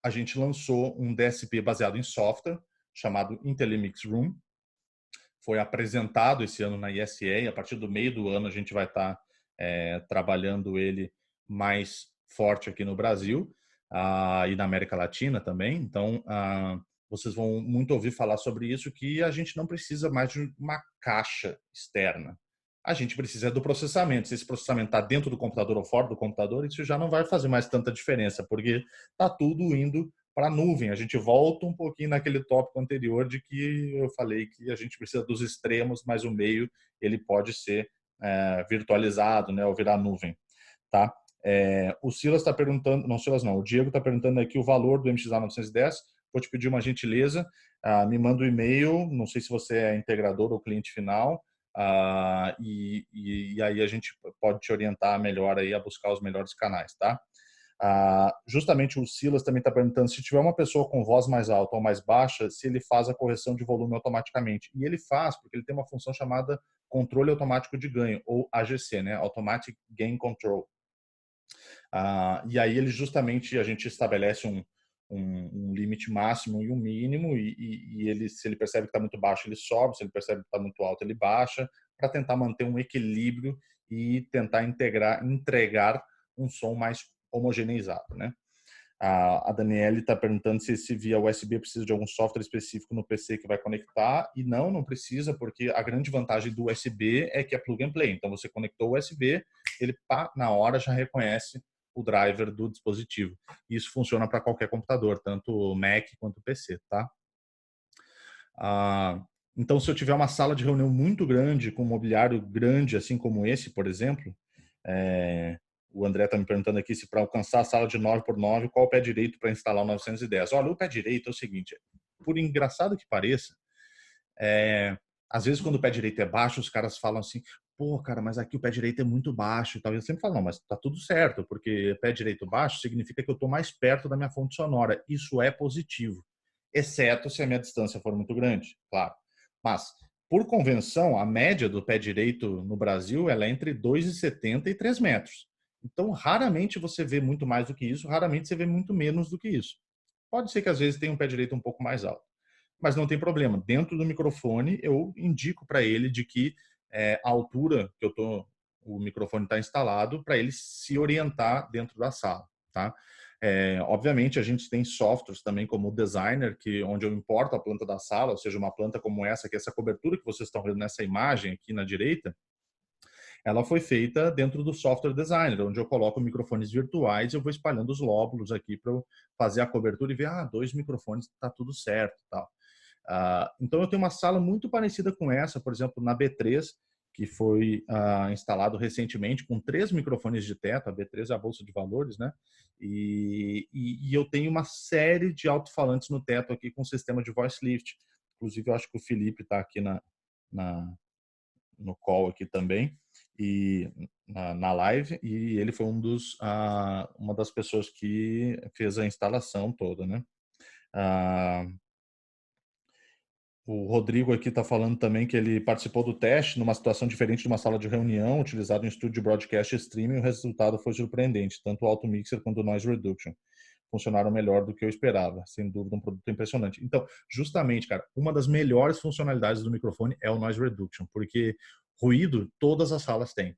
a gente lançou um DSP baseado em software, chamado IntelliMix Room. Foi apresentado esse ano na ISE, a partir do meio do ano a gente vai estar trabalhando ele mais forte aqui no Brasil e na América Latina também. Então, vocês vão muito ouvir falar sobre isso, que a gente não precisa mais de uma caixa externa. A gente precisa do processamento. Se esse processamento está dentro do computador ou fora do computador, isso já não vai fazer mais tanta diferença, porque está tudo indo para a nuvem. A gente volta um pouquinho naquele tópico anterior de que eu falei que a gente precisa dos extremos, mas o meio ele pode ser virtualizado, né, ou virar nuvem, tá? O Silas está perguntando, não, Silas não, o Diego está perguntando aqui o valor do MXA 910. Vou te pedir uma gentileza, me manda um e-mail, não sei se você é integrador ou cliente final, e aí a gente pode te orientar melhor aí a buscar os melhores canais, tá? Justamente o Silas também está perguntando se tiver uma pessoa com voz mais alta ou mais baixa, se ele faz a correção de volume automaticamente. E ele faz, porque ele tem uma função chamada controle automático de ganho, ou AGC, né? Automatic Gain Control. E aí ele justamente, a gente estabelece um limite máximo e um mínimo, e ele, se ele percebe que está muito baixo, ele sobe, se ele percebe que está muito alto, ele baixa, para tentar manter um equilíbrio e tentar entregar um som mais homogeneizado, né? A Daniele está perguntando se via USB precisa de algum software específico no PC que vai conectar, e não precisa, porque a grande vantagem do USB é que é plug and play. Então você conectou o USB, ele na hora já reconhece o driver do dispositivo. Isso funciona para qualquer computador, tanto Mac quanto PC, tá? Então, se eu tiver uma sala de reunião muito grande, com um mobiliário grande, assim como esse, por exemplo, o André está me perguntando aqui se para alcançar a sala de 9x9, qual o pé direito para instalar o 910? Olha, o pé direito é o seguinte, por engraçado que pareça, às vezes quando o pé direito é baixo, os caras falam assim, pô, cara, mas aqui o pé direito é muito baixo e tal. Eu sempre falo, não, mas tá tudo certo, porque pé direito baixo significa que eu estou mais perto da minha fonte sonora. Isso é positivo, exceto se a minha distância for muito grande, claro. Mas, por convenção, a média do pé direito no Brasil ela é entre 2,70 e 3 metros. Então, raramente você vê muito mais do que isso, raramente você vê muito menos do que isso. Pode ser que às vezes tenha um pé direito um pouco mais alto, mas não tem problema. Dentro do microfone, eu indico para ele de que a altura que o microfone está instalado para ele se orientar dentro da sala, tá? Obviamente, a gente tem softwares também como o Designer, onde eu importo a planta da sala, ou seja, uma planta como essa, que é essa cobertura que vocês estão vendo nessa imagem aqui na direita, ela foi feita dentro do software Designer, onde eu coloco microfones virtuais e eu vou espalhando os lóbulos aqui para eu fazer a cobertura e ver, 2 microfones, está tudo certo, tal. Então, eu tenho uma sala muito parecida com essa, por exemplo, na B3, que foi instalado recentemente com 3 microfones de teto. A B3 é a bolsa de valores, né? E eu tenho uma série de alto-falantes no teto aqui com sistema de voice lift. Inclusive, eu acho que o Felipe está aqui no call aqui também e na live, e ele foi uma das pessoas que fez a instalação toda, né? O Rodrigo aqui está falando também que ele participou do teste numa situação diferente de uma sala de reunião, utilizado em estúdio de broadcast e streaming, e o resultado foi surpreendente. Tanto o Auto Mixer quanto o Noise Reduction funcionaram melhor do que eu esperava. Sem dúvida, um produto impressionante. Então, justamente, cara, uma das melhores funcionalidades do microfone é o Noise Reduction, porque ruído todas as salas têm.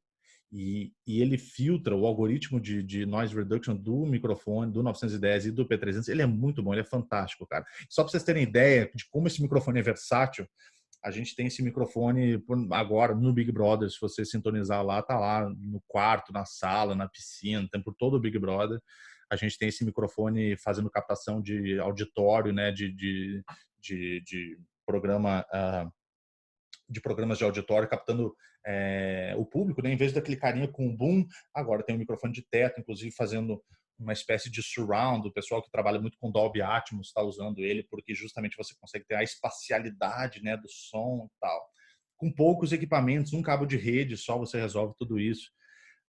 E ele filtra o algoritmo de noise reduction do microfone, do 910 e do P300. Ele é muito bom, ele é fantástico, cara. Só para vocês terem ideia de como esse microfone é versátil, a gente tem esse microfone agora no Big Brother. Se você sintonizar lá, tá lá no quarto, na sala, na piscina, tem por todo o Big Brother. A gente tem esse microfone fazendo captação de auditório, né, de programa de programas de auditório, captando o público, né? Em vez daquele carinha com boom, agora tem um microfone de teto, inclusive fazendo uma espécie de surround. O pessoal que trabalha muito com Dolby Atmos está usando ele, porque justamente você consegue ter a espacialidade, né, do som e tal. Com poucos equipamentos, um cabo de rede só, você resolve tudo isso.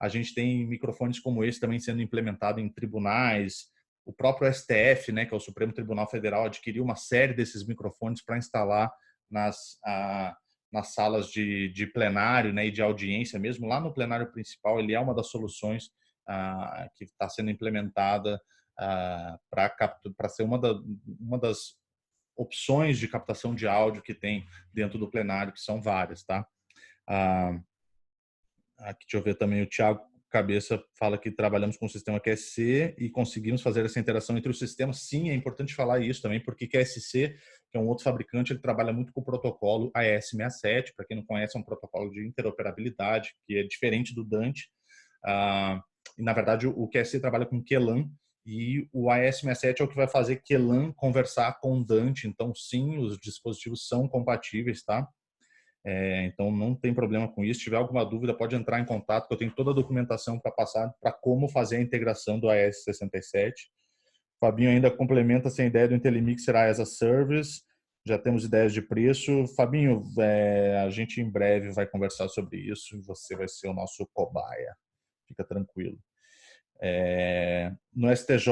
A gente tem microfones como esse também sendo implementado em tribunais. O próprio STF, né, que é o Supremo Tribunal Federal, adquiriu uma série desses microfones para instalar nas salas de plenário, né, e de audiência mesmo. Lá no plenário principal, ele é uma das soluções que está sendo implementada para ser uma das opções de captação de áudio que tem dentro do plenário, que são várias, tá? Aqui, deixa eu ver também, o Thiago Cabeça fala que trabalhamos com o sistema QSC e conseguimos fazer essa interação entre os sistemas. Sim, é importante falar isso também, porque QSC, que é um outro fabricante, ele trabalha muito com o protocolo AES-67. Para quem não conhece, é um protocolo de interoperabilidade, que é diferente do Dante. E, na verdade, o QSC trabalha com QLAN, e o AES-67 é o que vai fazer QLAN conversar com o Dante. Então, sim, os dispositivos são compatíveis, tá? Então, não tem problema com isso. Se tiver alguma dúvida, pode entrar em contato, que eu tenho toda a documentação para passar para como fazer a integração do AES-67. Fabinho ainda complementa essa ideia do Intelimix será as a service. Já temos ideias de preço. Fabinho, a gente em breve vai conversar sobre isso e você vai ser o nosso cobaia. Fica tranquilo. No STJ,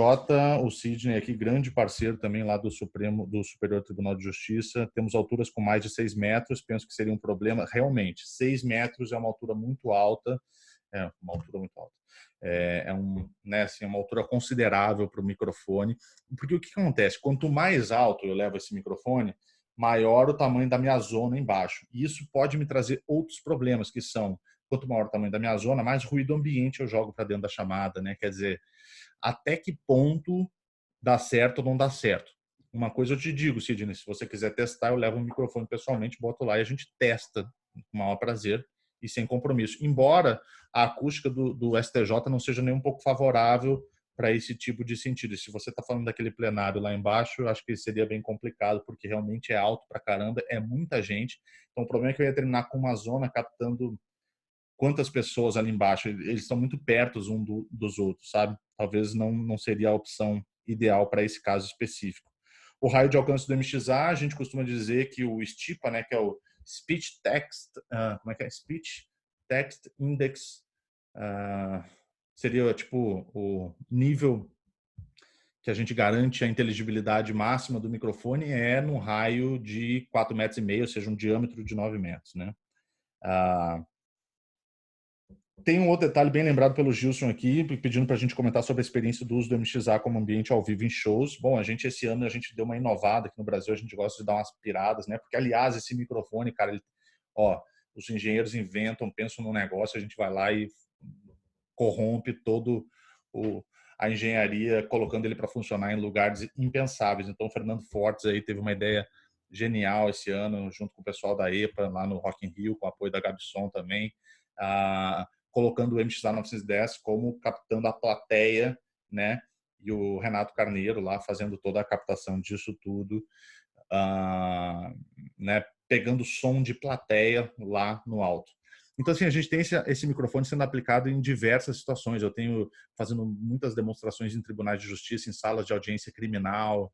o Sidney aqui, grande parceiro também lá do Superior Tribunal de Justiça. Temos alturas com mais de 6 metros, penso que seria um problema. Realmente, 6 metros é uma altura muito alta, né, assim, uma altura considerável para o microfone, porque o que acontece? Quanto mais alto eu levo esse microfone, maior o tamanho da minha zona embaixo. E isso pode me trazer outros problemas, que são: quanto maior o tamanho da minha zona, mais ruído ambiente eu jogo para dentro da chamada, né? Quer dizer, até que ponto dá certo ou não dá certo. Uma coisa eu te digo, Sidney, se você quiser testar, eu levo o microfone pessoalmente, boto lá e a gente testa com o maior prazer e sem compromisso. Embora a acústica do STJ não seja nem um pouco favorável para esse tipo de sentido. E se você está falando daquele plenário lá embaixo, eu acho que seria bem complicado, porque realmente é alto para caramba, é muita gente. Então, o problema é que eu ia terminar com uma zona captando quantas pessoas ali embaixo. Eles estão muito perto dos outros, sabe? Talvez não seria a opção ideal para esse caso específico. O raio de alcance do MXA, a gente costuma dizer que o STIPA, né, que é o Speech Text, como é que é? Speech Text Index, seria tipo o nível que a gente garante a inteligibilidade máxima do microfone é no raio de 4,5 metros, ou seja, um diâmetro de 9 metros, né? Tem um outro detalhe bem lembrado pelo Gilson aqui, pedindo para a gente comentar sobre a experiência do uso do MXA como ambiente ao vivo em shows. Bom, esse ano a gente deu uma inovada aqui no Brasil, a gente gosta de dar umas piradas, né? Porque, aliás, esse microfone, cara, os engenheiros inventam, pensam no negócio, a gente vai lá e corrompe a engenharia, colocando ele para funcionar em lugares impensáveis. Então, o Fernando Fortes aí teve uma ideia genial esse ano, junto com o pessoal da EPA, lá no Rock in Rio, com o apoio da Gabson também, colocando o MXA 910 como captando a plateia, né? E o Renato Carneiro lá fazendo toda a captação disso tudo, né? Pegando som de plateia lá no alto. Então, assim, a gente tem esse microfone sendo aplicado em diversas situações. Eu tenho fazendo muitas demonstrações em tribunais de justiça, em salas de audiência criminal.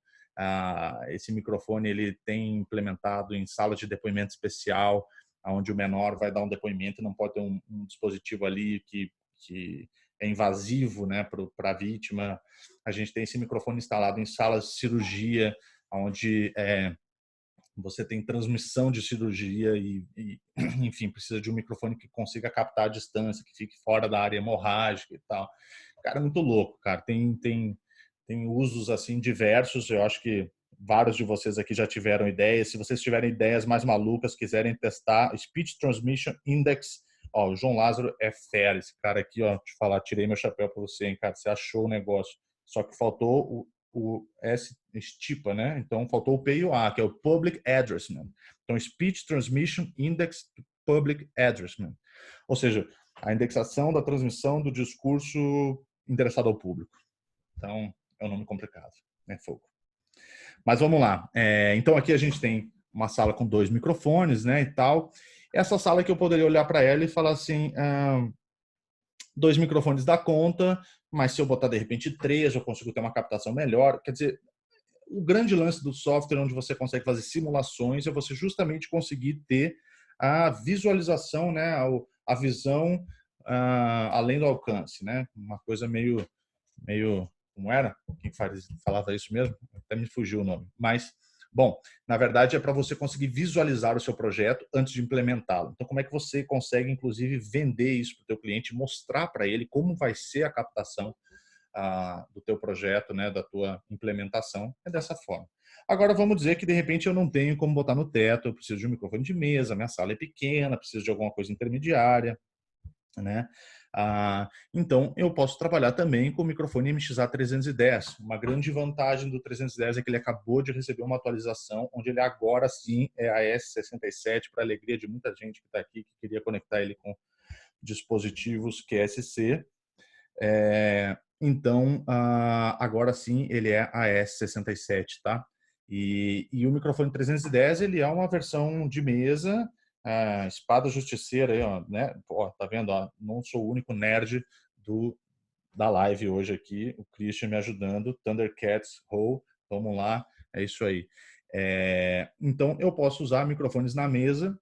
Esse microfone ele tem implementado em sala de depoimento especial, onde o menor vai dar um depoimento e não pode ter um dispositivo ali que é invasivo, né, para a vítima. A gente tem esse microfone instalado em salas de cirurgia, onde você tem transmissão de cirurgia enfim, precisa de um microfone que consiga captar a distância, que fique fora da área hemorrágica e tal. Cara, é muito louco, cara. Tem usos assim diversos. Eu acho que vários de vocês aqui já tiveram ideias. Se vocês tiverem ideias mais malucas, quiserem testar, Speech Transmission Index. Ó, o João Lázaro é fera. Esse cara aqui, ó, te falar, tirei meu chapéu para você, hein, cara. Você achou o negócio. Só que faltou o STIPA, né? Então faltou o P e o A, que é o Public Addressment. Então, Speech Transmission Index Public Addressment. Ou seja, a indexação da transmissão do discurso endereçado ao público. Então, é um nome complicado, né? Fogo. Mas vamos lá. Então, aqui a gente tem uma sala com 2 microfones, né, e tal. Essa sala que eu poderia olhar para ela e falar assim, 2 microfones dá conta, mas se eu botar de repente 3, eu consigo ter uma captação melhor. Quer dizer, o grande lance do software onde você consegue fazer simulações é você justamente conseguir ter a visualização, né, a visão além do alcance, né? Uma coisa meio como era? Quem falava isso mesmo? Até me fugiu o nome. Mas, bom, na verdade é para você conseguir visualizar o seu projeto antes de implementá-lo. Então, como é que você consegue, inclusive, vender isso para o teu cliente, mostrar para ele como vai ser a captação do teu projeto, né, da tua implementação, é dessa forma. Agora vamos dizer que de repente eu não tenho como botar no teto, eu preciso de um microfone de mesa, minha sala é pequena, preciso de alguma coisa intermediária, né? Então eu posso trabalhar também com o microfone MXA 310. Uma grande vantagem do 310 é que ele acabou de receber uma atualização, onde ele agora sim é a S67, para alegria de muita gente que está aqui, que queria conectar ele com dispositivos QSC. Então, agora sim, ele é a S67, tá? E o microfone 310, ele é uma versão de mesa, espada justiceira aí, ó, né? Ó, tá vendo? Ó, não sou o único nerd da live hoje aqui, o Christian me ajudando, Thundercats, Roll, vamos lá, é isso aí. Então, eu posso usar microfones na mesa,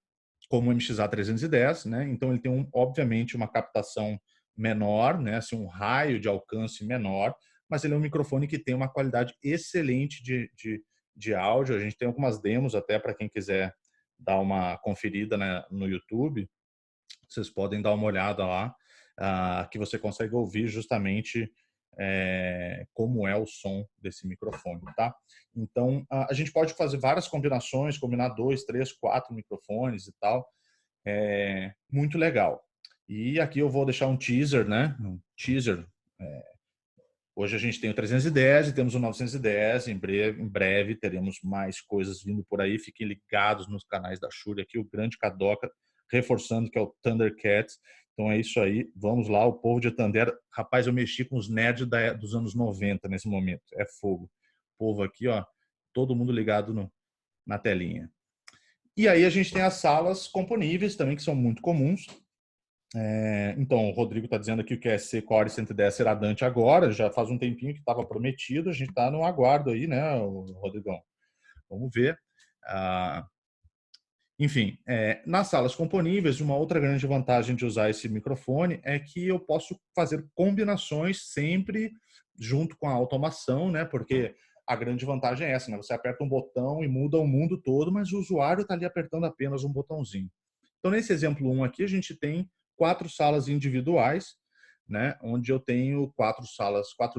como o MXA 310, né? Então, ele tem, obviamente, uma captação menor, né? Assim, um raio de alcance menor, mas ele é um microfone que tem uma qualidade excelente de áudio. A gente tem algumas demos até para quem quiser dar uma conferida, né, no YouTube. Vocês podem dar uma olhada lá, que você consegue ouvir justamente como é o som desse microfone, tá? Então, a gente pode fazer várias combinações, combinar 2, 3, 4 microfones e tal. Muito legal. E aqui eu vou deixar um teaser, né? Um teaser. Hoje a gente tem o 310 e temos o 910. Em breve teremos mais coisas vindo por aí. Fiquem ligados nos canais da Shure aqui, o grande Kadoka, reforçando que é o Thundercats. Então é isso aí. Vamos lá, o povo de Thunder. Rapaz, eu mexi com os nerds dos anos 90 nesse momento. É fogo. O povo aqui, ó, todo mundo ligado na telinha. E aí a gente tem as salas componíveis também, que são muito comuns. Então, o Rodrigo está dizendo aqui que o QSC Core 110 será Dante agora, já faz um tempinho que estava prometido, a gente está no aguardo aí, né, Rodrigão? vamos ver. Enfim, nas salas componíveis, uma outra grande vantagem de usar esse microfone é que eu posso fazer combinações sempre junto com a automação, né? Porque a grande vantagem é essa, né? Você aperta um botão e muda o mundo todo, mas o usuário está ali apertando apenas um botãozinho. Então, nesse exemplo 1 aqui, a gente tem 4 salas individuais, né? Onde eu tenho 4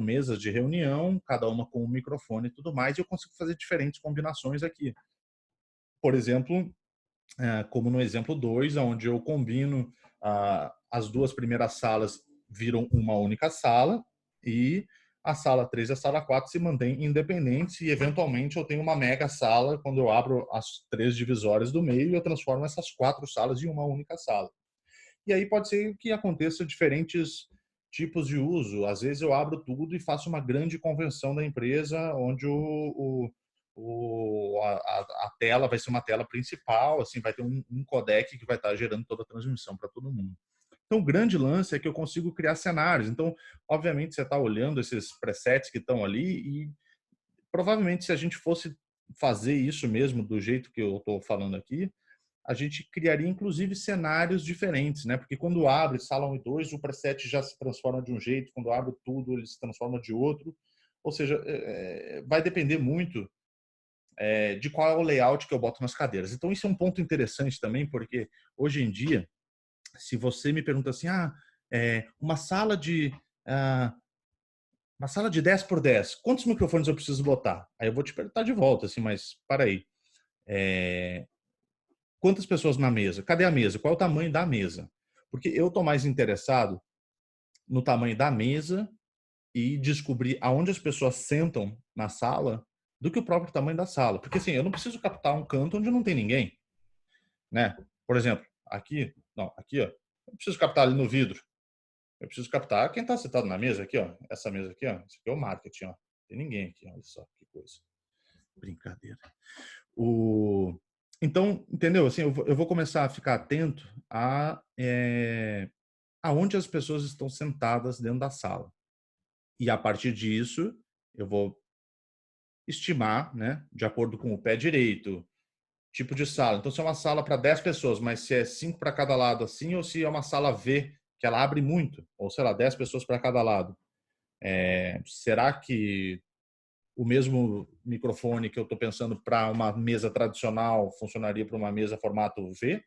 mesas de reunião, cada uma com um microfone e tudo mais, e eu consigo fazer diferentes combinações aqui. Por exemplo, como no exemplo 2, onde eu combino as 2 primeiras salas viram uma única sala e a sala 3 e a sala 4 se mantêm independentes e, eventualmente, eu tenho uma mega sala quando eu abro as 3 divisórias do meio e eu transformo essas 4 salas em uma única sala. E aí pode ser que aconteça diferentes tipos de uso. Às vezes eu abro tudo e faço uma grande convenção da empresa, onde a tela vai ser uma tela principal, assim, vai ter um codec que vai estar gerando toda a transmissão para todo mundo. Então, o grande lance é que eu consigo criar cenários. Então, obviamente, você está olhando esses presets que estão ali e provavelmente se a gente fosse fazer isso mesmo do jeito que eu estou falando aqui, a gente criaria inclusive cenários diferentes, né? Porque quando abre sala 1 e 2, o preset já se transforma de um jeito, quando abre tudo, ele se transforma de outro. Ou seja, vai depender muito de qual é o layout que eu boto nas cadeiras. Então, isso é um ponto interessante também, porque hoje em dia, se você me pergunta assim, uma sala de uma sala de 10 por 10, quantos microfones eu preciso botar? Aí eu vou te perguntar de volta, assim, mas para aí. Quantas pessoas na mesa? Cadê a mesa? Qual é o tamanho da mesa? Porque eu estou mais interessado no tamanho da mesa e descobrir aonde as pessoas sentam na sala do que o próprio tamanho da sala. Porque assim, eu não preciso captar um canto onde não tem ninguém, né? Por exemplo, aqui, não, aqui, ó, eu não preciso captar ali no vidro. Eu preciso captar quem está sentado na mesa aqui, ó. Essa mesa aqui, ó. Isso aqui é o marketing, ó. Tem ninguém aqui, olha só que coisa. Brincadeira. Então, entendeu? Assim, eu vou começar a ficar atento aonde as pessoas estão sentadas dentro da sala. E a partir disso, eu vou estimar, né, de acordo com o pé direito, tipo de sala. Então, se é uma sala para 10 pessoas, mas se é 5 para cada lado assim, ou se é uma sala V, que ela abre muito, ou sei lá, 10 pessoas para cada lado. Será que o mesmo microfone que eu estou pensando para uma mesa tradicional funcionaria para uma mesa formato V?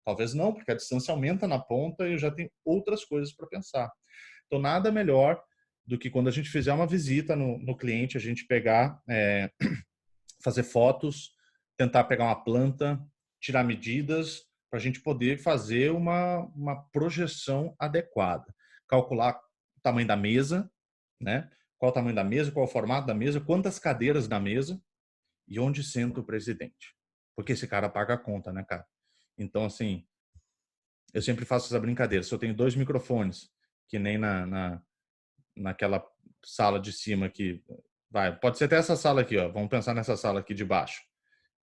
Talvez não, porque a distância aumenta na ponta e eu já tenho outras coisas para pensar. Então, nada melhor do que quando a gente fizer uma visita no cliente, a gente pegar, fazer fotos, tentar pegar uma planta, tirar medidas, para a gente poder fazer uma projeção adequada. Calcular o tamanho da mesa, né? Qual o tamanho da mesa, qual o formato da mesa, quantas cadeiras na mesa e onde senta o presidente. Porque esse cara paga a conta, né, cara? Então, assim, eu sempre faço essa brincadeira. Se eu tenho 2 microfones, que nem naquela sala de cima aqui, pode ser até essa sala aqui, ó. Vamos pensar nessa sala aqui de baixo.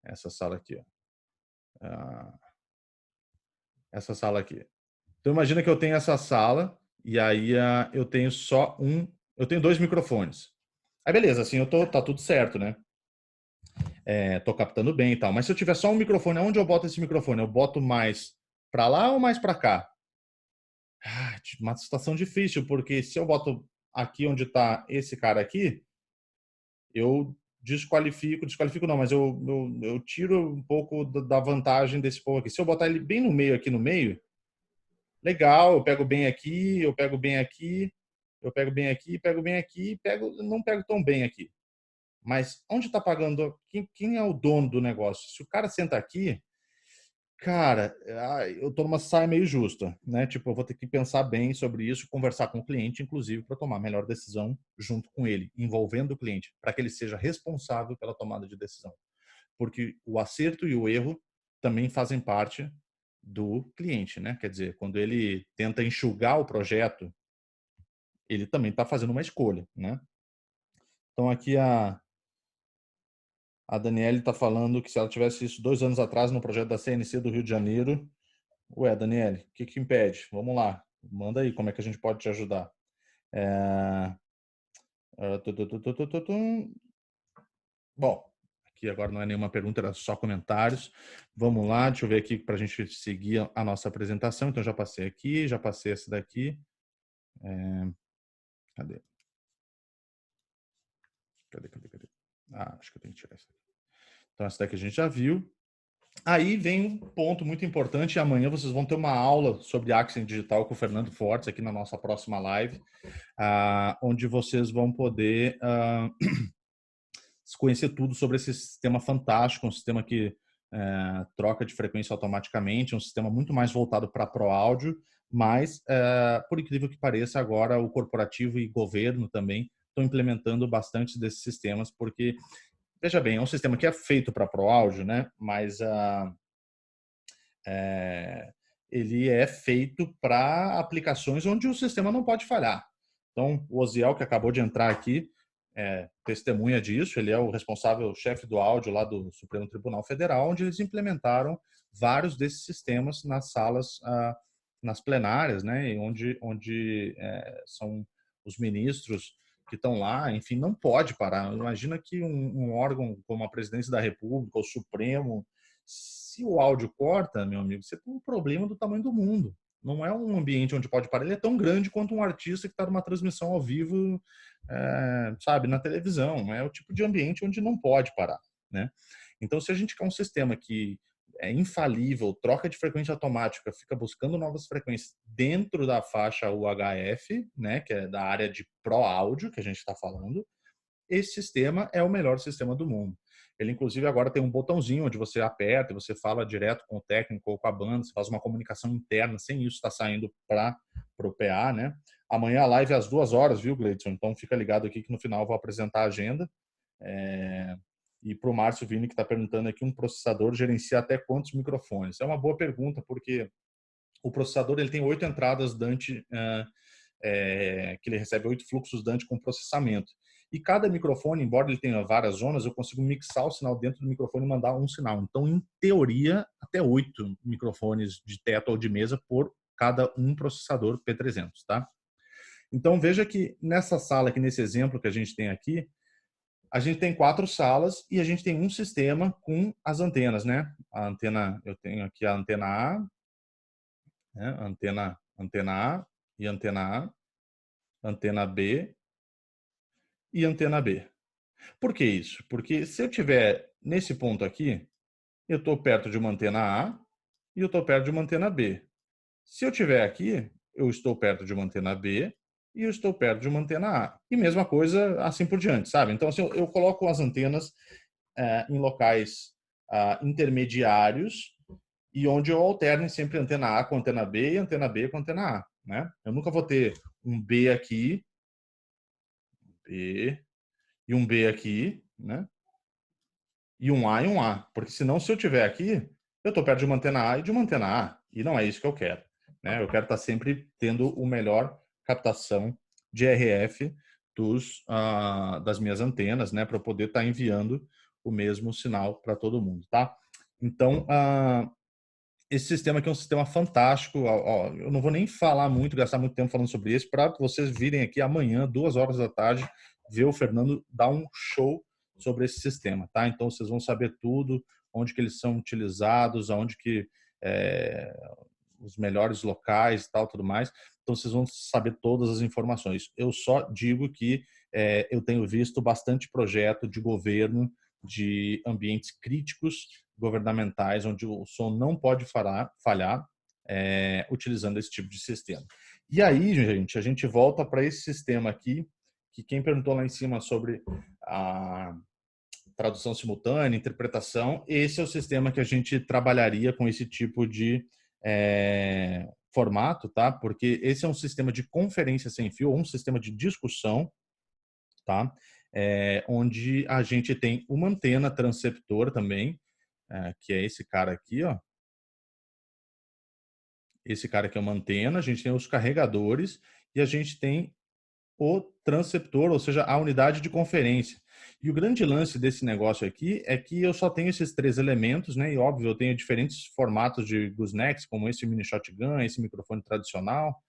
Essa sala aqui, ó. Essa sala aqui. Então imagina que eu tenho essa sala e aí eu tenho eu tenho 2 microfones. Aí beleza, assim tá tudo certo, né? Tô captando bem e tal. Mas se eu tiver só um microfone, onde eu boto esse microfone? Eu boto mais para lá ou mais para cá? Uma situação difícil, porque se eu boto aqui onde está esse cara aqui, eu desqualifico não, mas eu tiro um pouco da vantagem desse povo aqui. Se eu botar ele bem no meio, aqui no meio, legal, eu pego bem aqui, eu pego bem aqui, eu pego bem aqui, pego bem aqui, não pego tão bem aqui. Mas onde está pagando? Quem é o dono do negócio? Se o cara senta aqui, cara, eu tô numa saia meio justa, né? Tipo, eu vou ter que pensar bem sobre isso, conversar com o cliente, inclusive, para tomar a melhor decisão junto com ele, envolvendo o cliente, para que ele seja responsável pela tomada de decisão. Porque o acerto e o erro também fazem parte do cliente, né? Quer dizer, quando ele tenta enxugar o projeto, ele também está fazendo uma escolha, né? Então aqui a Daniele está falando que se ela tivesse isso 2 anos atrás no projeto da CNC do Rio de Janeiro. Ué, Daniele, o que impede? Vamos lá, manda aí como é que a gente pode te ajudar. Bom, aqui agora não é nenhuma pergunta, era só comentários. Vamos lá, deixa eu ver aqui para a gente seguir a nossa apresentação. Então, já passei aqui, já passei essa daqui. Cadê? Cadê? Ah, acho que eu tenho que tirar essa aqui. Então, essa daqui a gente já viu. Aí vem um ponto muito importante. Amanhã vocês vão ter uma aula sobre Accent Digital com o Fernando Fortes aqui na nossa próxima live, onde vocês vão poder conhecer tudo sobre esse sistema fantástico, um sistema que troca de frequência automaticamente, um sistema muito mais voltado para Pro Áudio, mas, por incrível que pareça, agora o corporativo e governo também estão implementando bastante desses sistemas, porque, veja bem, é um sistema que é feito para Pro Áudio, né? Mas ele é feito para aplicações onde o sistema não pode falhar. Então, o Oziel, que acabou de entrar aqui, testemunha disso. Ele é o responsável, chefe do áudio lá do Supremo Tribunal Federal, onde eles implementaram vários desses sistemas nas salas, nas plenárias, né, onde são os ministros que estão lá, enfim, não pode parar. Imagina que um órgão como a Presidência da República, o Supremo, se o áudio corta, meu amigo, você tem um problema do tamanho do mundo. Não é um ambiente onde pode parar. Ele é tão grande quanto um artista que está numa transmissão ao vivo, sabe, na televisão. É o tipo de ambiente onde não pode parar, né? Então, se a gente quer um sistema que é infalível, troca de frequência automática, fica buscando novas frequências dentro da faixa UHF, né, que é da área de Pro Áudio que a gente está falando, esse sistema é o melhor sistema do mundo. Ele, inclusive, agora tem um botãozinho onde você aperta e você fala direto com o técnico ou com a banda, você faz uma comunicação interna, sem isso estar saindo para o PA, né? Amanhã a live é às 2 horas, viu, Gleidson? Então fica ligado aqui que no final eu vou apresentar a agenda. E para o Márcio Vini, que está perguntando aqui, um processador gerencia até quantos microfones? É uma boa pergunta, porque o processador ele tem 8 entradas Dante, que ele recebe 8 fluxos Dante com processamento. E cada microfone, embora ele tenha várias zonas, eu consigo mixar o sinal dentro do microfone e mandar um sinal. Então, em teoria, até 8 microfones de teto ou de mesa por cada um processador P300, tá? Então, veja que nessa sala, aqui nesse exemplo que a gente tem aqui, a gente tem 4 salas e a gente tem um sistema com as antenas, né? A antena, eu tenho aqui a antena A, né? Antena A e antena A, antena B e antena B. Por que isso? Porque se eu tiver nesse ponto aqui, eu estou perto de uma antena A e eu estou perto de uma antena B. Se eu tiver aqui, eu estou perto de uma antena B e eu estou perto de uma antena A. E mesma coisa assim por diante, sabe? Então, assim, eu coloco as antenas em locais intermediários e onde eu alterne sempre antena A com antena B e antena B com antena A, né? Eu nunca vou ter um B aqui, B e um B aqui, né? E um A e um A, porque senão se eu tiver aqui, eu estou perto de uma antena A e de uma antena A, e não é isso que eu quero, né? Eu quero estar sempre tendo o melhor captação de RF das minhas antenas, né, para eu poder estar enviando o mesmo sinal para todo mundo, tá? Então, esse sistema aqui é um sistema fantástico. Eu não vou nem falar muito, gastar muito tempo falando sobre isso, para vocês virem aqui amanhã, 2 horas da tarde, ver o Fernando dar um show sobre esse sistema, tá? Então vocês vão saber tudo, onde que eles são utilizados, aonde que os melhores locais e tal, tudo mais. Então vocês vão saber todas as informações. Eu só digo que eu tenho visto bastante projeto de governo, de ambientes críticos governamentais, onde o som não pode falhar utilizando esse tipo de sistema. E aí, gente, a gente volta para esse sistema aqui, que quem perguntou lá em cima sobre a tradução simultânea, interpretação, esse é o sistema que a gente trabalharia com esse tipo de formato, tá? Porque esse é um sistema de conferência sem fio, ou um sistema de discussão, tá? Onde a gente tem uma antena transceptor também, que é esse cara aqui, ó. Esse cara aqui é uma antena, a gente tem os carregadores e a gente tem o transceptor, ou seja, a unidade de conferência. E o grande lance desse negócio aqui é que eu só tenho esses 3 elementos, né? E óbvio, eu tenho diferentes formatos de goosenecks, como esse mini shotgun, esse microfone tradicional.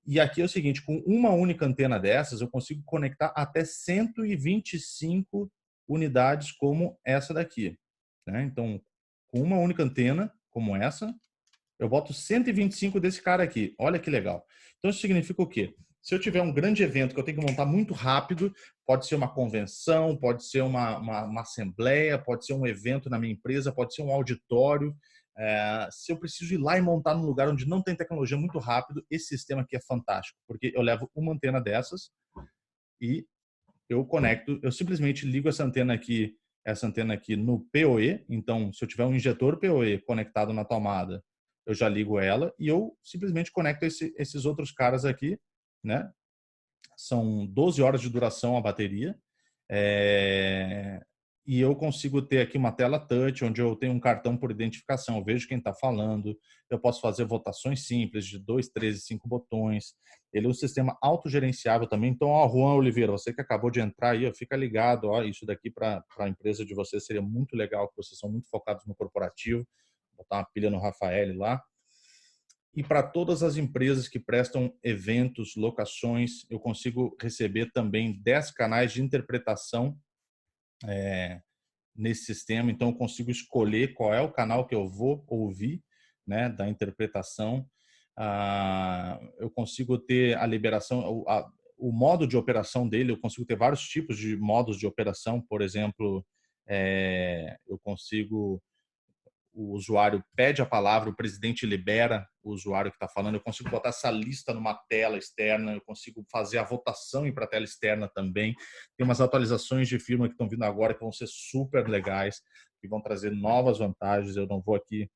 E aqui é o seguinte, com uma única antena dessas, eu consigo conectar até 125 unidades como essa daqui, né? Então, com uma única antena como essa, eu boto 125 desse cara aqui. Olha que legal. Então, isso significa o quê? Se eu tiver um grande evento que eu tenho que montar muito rápido, pode ser uma convenção, pode ser uma assembleia, pode ser um evento na minha empresa, pode ser um auditório. Se eu preciso ir lá e montar num lugar onde não tem tecnologia muito rápido, esse sistema aqui é fantástico, porque eu levo uma antena dessas e eu conecto, eu simplesmente ligo essa antena aqui no PoE. Então, se eu tiver um injetor PoE conectado na tomada, eu já ligo ela e eu simplesmente conecto esses outros caras aqui, né? São 12 horas de duração a bateria. É, e eu consigo ter aqui uma tela touch, onde eu tenho um cartão por identificação, eu vejo quem está falando, eu posso fazer votações simples de 2, 3 e 5 botões. Ele é um sistema autogerenciável também. Então, ó, Juan Oliveira, você que acabou de entrar aí, ó, fica ligado, ó, isso daqui para a empresa de vocês seria muito legal, que vocês são muito focados no corporativo. Vou botar uma pilha no Rafael lá. E para todas as empresas que prestam eventos, locações, eu consigo receber também 10 canais de interpretação nesse sistema. Então, eu consigo escolher qual é o canal que eu vou ouvir, né, da interpretação. Eu consigo ter a liberação, o modo de operação dele, eu consigo ter vários tipos de modos de operação. Por exemplo, eu consigo, o usuário pede a palavra, o presidente libera o usuário que está falando, eu consigo botar essa lista numa tela externa, eu consigo fazer a votação ir para a tela externa também. Tem umas atualizações de firma que estão vindo agora que vão ser super legais, que vão trazer novas vantagens. Eu não vou aqui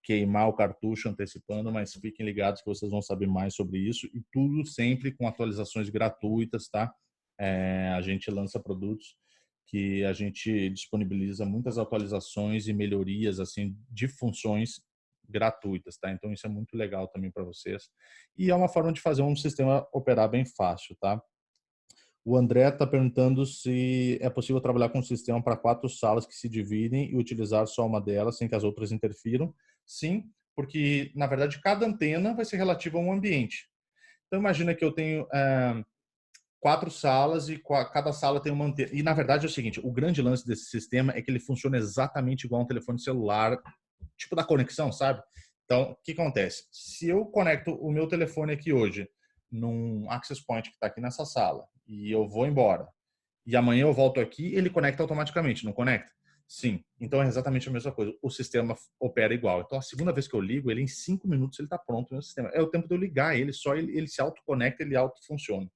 queimar o cartucho antecipando, mas fiquem ligados que vocês vão saber mais sobre isso, e tudo sempre com atualizações gratuitas, tá? A gente lança produtos que a gente disponibiliza muitas atualizações e melhorias assim de funções gratuitas, tá? Então isso é muito legal também para vocês, e é uma forma de fazer um sistema operar bem fácil, tá? O André está perguntando se é possível trabalhar com um sistema para 4 salas que se dividem e utilizar só uma delas sem que as outras interfiram. Sim, porque na verdade cada antena vai ser relativa a um ambiente. Então imagina que eu tenho 4 salas e cada sala tem uma antena. E na verdade é o seguinte, o grande lance desse sistema é que ele funciona exatamente igual a um telefone celular, tipo da conexão, sabe? Então, o que acontece? Se eu conecto o meu telefone aqui hoje num access point que está aqui nessa sala e eu vou embora, e amanhã eu volto aqui, ele conecta automaticamente, não conecta? Sim. Então é exatamente a mesma coisa. O sistema opera igual. Então a segunda vez que eu ligo, ele em 5 minutos ele está pronto no meu sistema. É o tempo de eu ligar ele, só ele se autoconecta, ele autofunciona,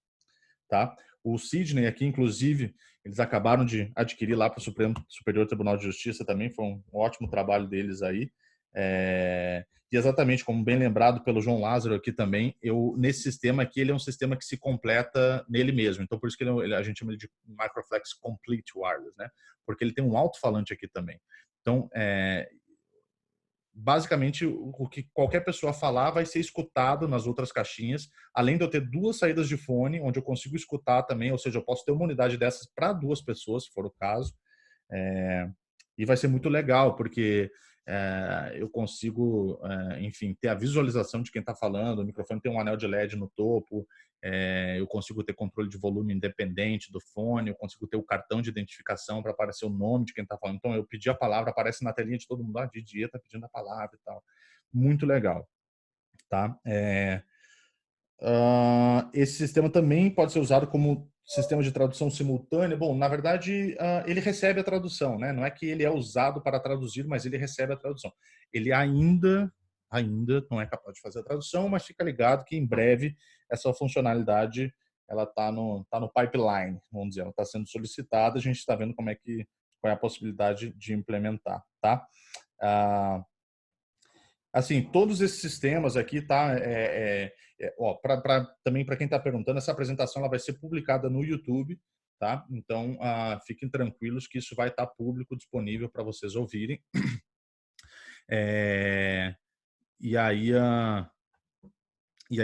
tá? O Sidney aqui, inclusive, eles acabaram de adquirir lá para o Supremo Superior Tribunal de Justiça também, foi um ótimo trabalho deles aí. E exatamente como bem lembrado pelo João Lázaro aqui também, nesse sistema aqui, ele é um sistema que se completa nele mesmo. Então, por isso que a gente chama ele de Microflex Complete Wireless, né? Porque ele tem um alto-falante aqui também. Então, basicamente, o que qualquer pessoa falar vai ser escutado nas outras caixinhas, além de eu ter 2 saídas de fone, onde eu consigo escutar também, ou seja, eu posso ter uma unidade dessas para 2 pessoas, se for o caso. E vai ser muito legal, porque eu consigo, enfim, ter a visualização de quem está falando, o microfone tem um anel de LED no topo, eu consigo ter controle de volume independente do fone, eu consigo ter o cartão de identificação para aparecer o nome de quem está falando. Então, eu pedi a palavra, aparece na telinha de todo mundo, Didier está pedindo a palavra e tal. Muito legal, tá? Esse sistema também pode ser usado como sistema de tradução simultânea. Bom, na verdade, ele recebe a tradução, né? Não é que ele é usado para traduzir, mas ele recebe a tradução. Ele ainda não é capaz de fazer a tradução, mas fica ligado que em breve essa funcionalidade ela tá no pipeline, vamos dizer, ela está sendo solicitada. A gente está vendo qual é a possibilidade de implementar, tá? Assim, todos esses sistemas aqui, tá? Também para quem está perguntando, essa apresentação ela vai ser publicada no YouTube, tá? Então, fiquem tranquilos que isso vai estar público, disponível para vocês ouvirem. É, e aí,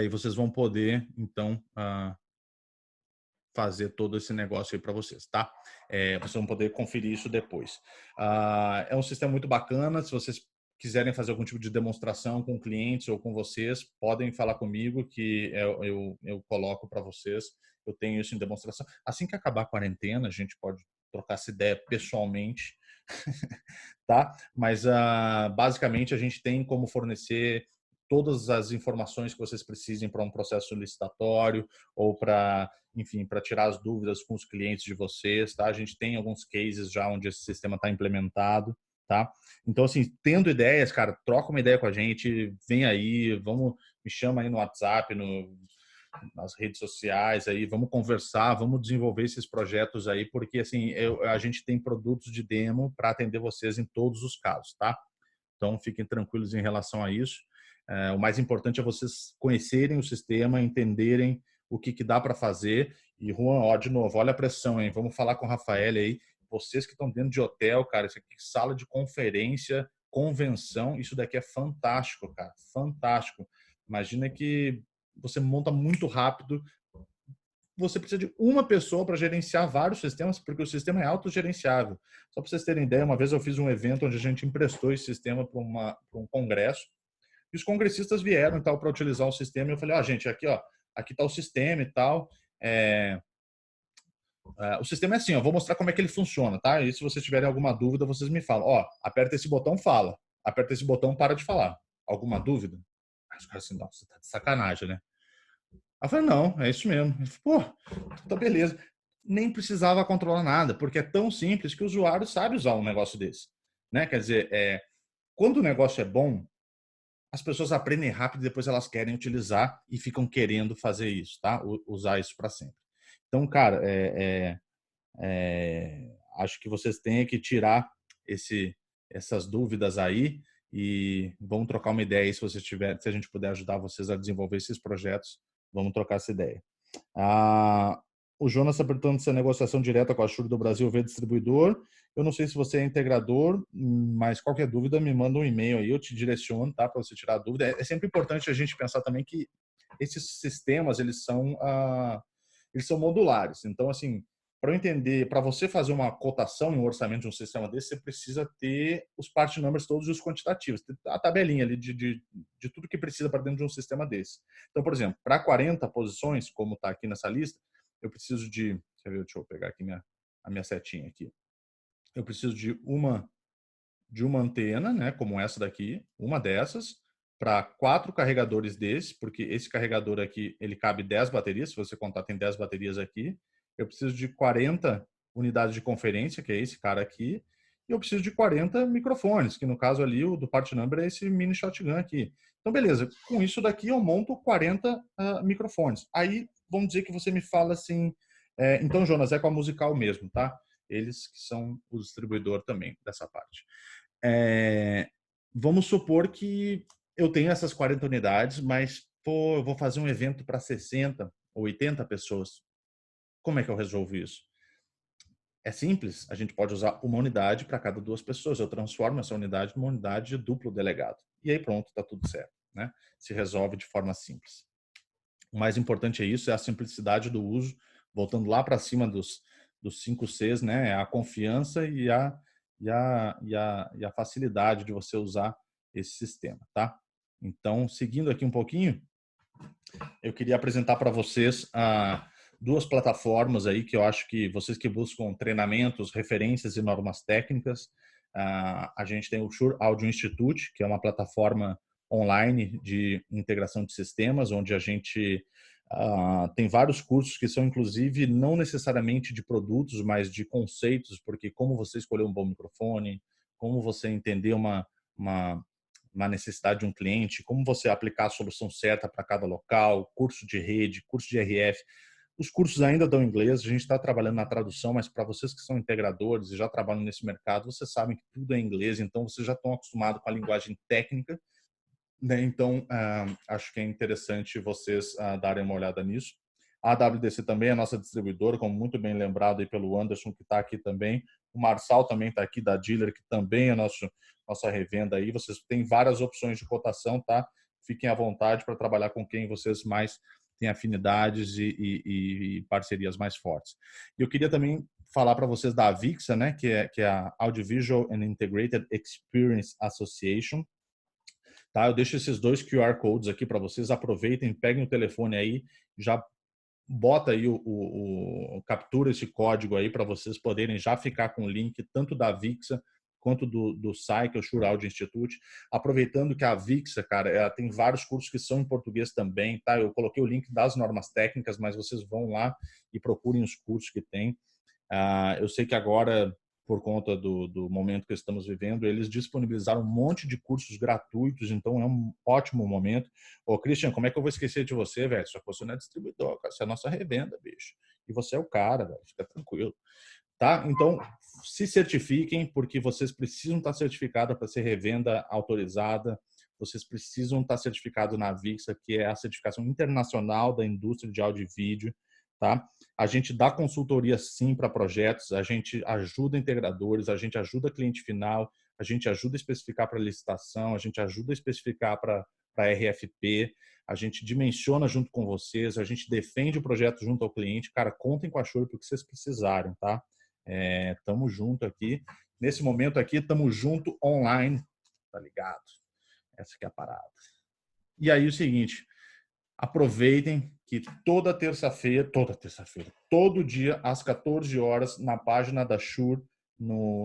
vocês vão poder, então, fazer todo esse negócio aí para vocês, tá? Vocês vão poder conferir isso depois. É um sistema muito bacana. Se vocês quiserem fazer algum tipo de demonstração com clientes ou com vocês, podem falar comigo que eu coloco para vocês. Eu tenho isso em demonstração. Assim que acabar a quarentena, a gente pode trocasse ideia pessoalmente, tá? Mas basicamente a gente tem como fornecer todas as informações que vocês precisem para um processo licitatório ou para, enfim, para tirar as dúvidas com os clientes de vocês, tá? A gente tem alguns cases já onde esse sistema está implementado, tá? Então, assim, tendo ideias, cara, troca uma ideia com a gente, vem aí, vamos, me chama aí no WhatsApp, nas redes sociais aí, vamos conversar, vamos desenvolver esses projetos aí, porque assim, a gente tem produtos de demo para atender vocês em todos os casos, tá? Então, fiquem tranquilos em relação a isso. O mais importante é vocês conhecerem o sistema, entenderem o que dá para fazer. E, Juan, ó, de novo, olha a pressão, hein? Vamos falar com o Rafael aí. Vocês que estão dentro de hotel, cara, isso aqui, sala de conferência, convenção, isso daqui é fantástico, cara, fantástico. Imagina que você monta muito rápido. Você precisa de uma pessoa para gerenciar vários sistemas, porque o sistema é autogerenciável. Só para vocês terem ideia, uma vez eu fiz um evento onde a gente emprestou esse sistema para um congresso, e os congressistas vieram então para utilizar o sistema, e eu falei, gente, aqui está o sistema e tal. O sistema é assim, vou mostrar como é que ele funciona, tá? E se vocês tiverem alguma dúvida, vocês me falam. Aperta esse botão, fala. Aperta esse botão, para de falar. Alguma dúvida? Os caras assim, não, você tá de sacanagem, né? Aí eu falei, não, é isso mesmo. Ele falou, pô, tá beleza. Nem precisava controlar nada, porque é tão simples que o usuário sabe usar um negócio desse. Né? Quer dizer, quando o negócio é bom, as pessoas aprendem rápido e depois elas querem utilizar e ficam querendo fazer isso, tá? Usar isso para sempre. Então, cara, acho que vocês têm que tirar essas dúvidas aí e vamos trocar uma ideia aí se vocês tiverem, se a gente puder ajudar vocês a desenvolver esses projetos, vamos trocar essa ideia. O Jonas está perguntando se a negociação direta com a Shure do Brasil via distribuidor. Eu não sei se você é integrador, mas qualquer dúvida me manda um e-mail aí, eu te direciono, tá? Para você tirar a dúvida. É sempre importante a gente pensar também que esses sistemas eles são modulares. Então, assim, para eu entender, para você fazer uma cotação em um orçamento de um sistema desse, você precisa ter os part numbers todos e os quantitativos, a tabelinha ali de tudo que precisa para dentro de um sistema desse. Então, por exemplo, para 40 posições, como está aqui nessa lista, eu preciso de, deixa eu pegar aqui a minha setinha aqui. Eu preciso de uma antena, né, como essa daqui, uma dessas, para 4 carregadores desses, porque esse carregador aqui, ele cabe 10 baterias, se você contar, tem 10 baterias aqui. Eu preciso de 40 unidades de conferência, que é esse cara aqui, e eu preciso de 40 microfones, que no caso ali, o do part number é esse mini shotgun aqui. Então, beleza, com isso daqui eu monto 40 microfones. Aí, vamos dizer que você me fala assim, então, Jonas, é com a Musical mesmo, tá? Eles que são o distribuidor também dessa parte. Vamos supor que eu tenho essas 40 unidades, mas pô, eu vou fazer um evento para 60 ou 80 pessoas. Como é que eu resolvo isso? É simples, a gente pode usar uma unidade para cada 2 pessoas. Eu transformo essa unidade numa unidade de duplo delegado. E aí pronto, está tudo certo. Né? Se resolve de forma simples. O mais importante é isso, é a simplicidade do uso, voltando lá para cima dos 5 Cs, né? A confiança e a facilidade de você usar esse sistema, tá? Então, seguindo aqui um pouquinho, eu queria apresentar para vocês duas plataformas aí que eu acho que vocês que buscam treinamentos, referências e normas técnicas, a gente tem o Shure Audio Institute, que é uma plataforma online de integração de sistemas, onde a gente tem vários cursos que são, inclusive, não necessariamente de produtos, mas de conceitos, porque como você escolher um bom microfone, como você entender uma necessidade de um cliente, como você aplicar a solução certa para cada local, curso de rede, curso de RF. Os cursos ainda dão inglês, a gente está trabalhando na tradução, mas para vocês que são integradores e já trabalham nesse mercado, vocês sabem que tudo é inglês, então vocês já estão acostumados com a linguagem técnica, né? Então, acho que é interessante vocês darem uma olhada nisso. A AWDC também é nossa distribuidora, como muito bem lembrado aí pelo Anderson, que está aqui também. O Marçal também está aqui da Dealer, que também é nossa revenda aí. Vocês têm várias opções de cotação, tá? Fiquem à vontade para trabalhar com quem vocês mais têm afinidades e parcerias mais fortes. Eu queria também falar para vocês da Avixa, né? Que é a Audiovisual and Integrated Experience Association. Tá? Eu deixo esses 2 QR Codes aqui para vocês. Aproveitem, peguem o telefone aí, já bota aí captura esse código aí para vocês poderem já ficar com o link tanto da Vixa quanto do SAI, que é o Shure Audio Institute. Aproveitando que a Vixa, cara, ela tem vários cursos que são em português também, tá? Eu coloquei o link das normas técnicas, mas vocês vão lá e procurem os cursos que tem. Eu sei que agora, por conta do momento que estamos vivendo, eles disponibilizaram um monte de cursos gratuitos, então é um ótimo momento. Ô, Christian, como é que eu vou esquecer de você, velho? Só que você não é distribuidor, cara. Você é a nossa revenda, bicho. E você é o cara, velho. Fica tranquilo. Tá? Então, se certifiquem, porque vocês precisam estar certificados para ser revenda autorizada. Vocês precisam estar certificados na Vixa, que é a certificação internacional da indústria de áudio e vídeo. Tá? A gente dá consultoria sim para projetos, a gente ajuda integradores, a gente ajuda cliente final, a gente ajuda a especificar para licitação, a gente ajuda a especificar para RFP, a gente dimensiona junto com vocês, a gente defende o projeto junto ao cliente. Cara, contem com a Shure porque vocês precisarem, tá? Tamo junto aqui. Nesse momento aqui, tamo junto online, tá ligado? Essa que é a parada. E aí o seguinte, aproveitem que toda terça-feira, todo dia, às 14 horas, na página da Shure,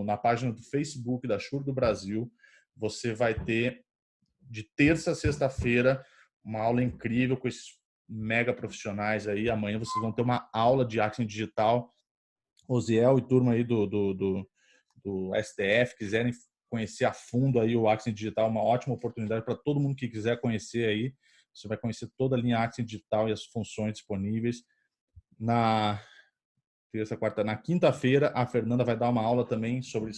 na página do Facebook da Shure do Brasil, você vai ter, de terça a sexta-feira, uma aula incrível com esses mega profissionais aí. Amanhã vocês vão ter uma aula de Axon Digital. Osiel e turma aí do STF, quiserem conhecer a fundo aí o Axon Digital, uma ótima oportunidade para todo mundo que quiser conhecer aí. Você vai conhecer toda a linha Axon Digital e as funções disponíveis. Na terça, quarta, na quinta-feira, a Fernanda vai dar uma aula também sobre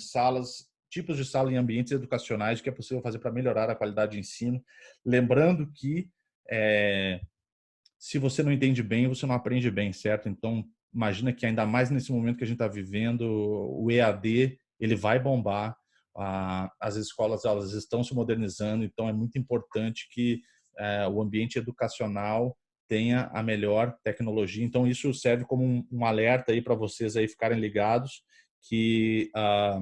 tipos de sala em ambientes educacionais, que é possível fazer para melhorar a qualidade de ensino. Lembrando que se você não entende bem, você não aprende bem, certo? Então, imagina que ainda mais nesse momento que a gente está vivendo, o EAD, ele vai bombar. As escolas, elas estão se modernizando, então é muito importante que o ambiente educacional tenha a melhor tecnologia. Então, isso serve como um alerta aí para vocês aí ficarem ligados que há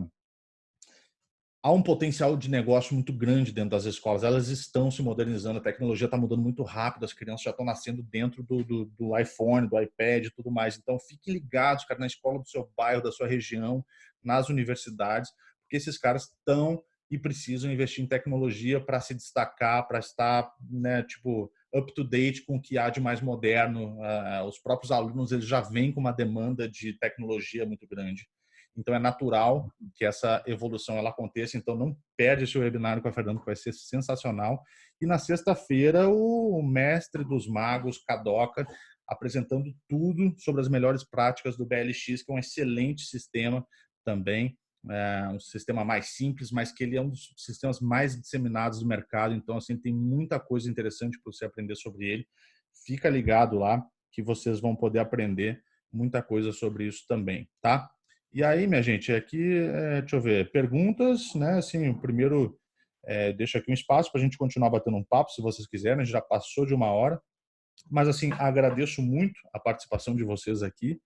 um potencial de negócio muito grande dentro das escolas. Elas estão se modernizando, a tecnologia está mudando muito rápido, as crianças já estão nascendo dentro do iPhone, do iPad e tudo mais. Então, fiquem ligados, cara, na escola do seu bairro, da sua região, nas universidades, porque esses caras estão e precisam investir em tecnologia para se destacar, para estar, né, tipo, up to date com o que há de mais moderno. Os próprios alunos, eles já vêm com uma demanda de tecnologia muito grande. Então, é natural que essa evolução ela aconteça. Então, não perde esse webinar com a Fernanda, que vai ser sensacional. E na sexta-feira, o mestre dos magos, Kadoka, apresentando tudo sobre as melhores práticas do BLX, que é um excelente sistema também. Um sistema mais simples, mas que ele é um dos sistemas mais disseminados do mercado. Então, assim, tem muita coisa interessante para você aprender sobre ele. Fica ligado lá que vocês vão poder aprender muita coisa sobre isso também, tá? E aí, minha gente, aqui, deixa eu ver, perguntas, né? Assim, o primeiro, deixa aqui um espaço para a gente continuar batendo um papo, se vocês quiserem, a gente já passou de 1 hora. Mas, assim, agradeço muito a participação de vocês aqui.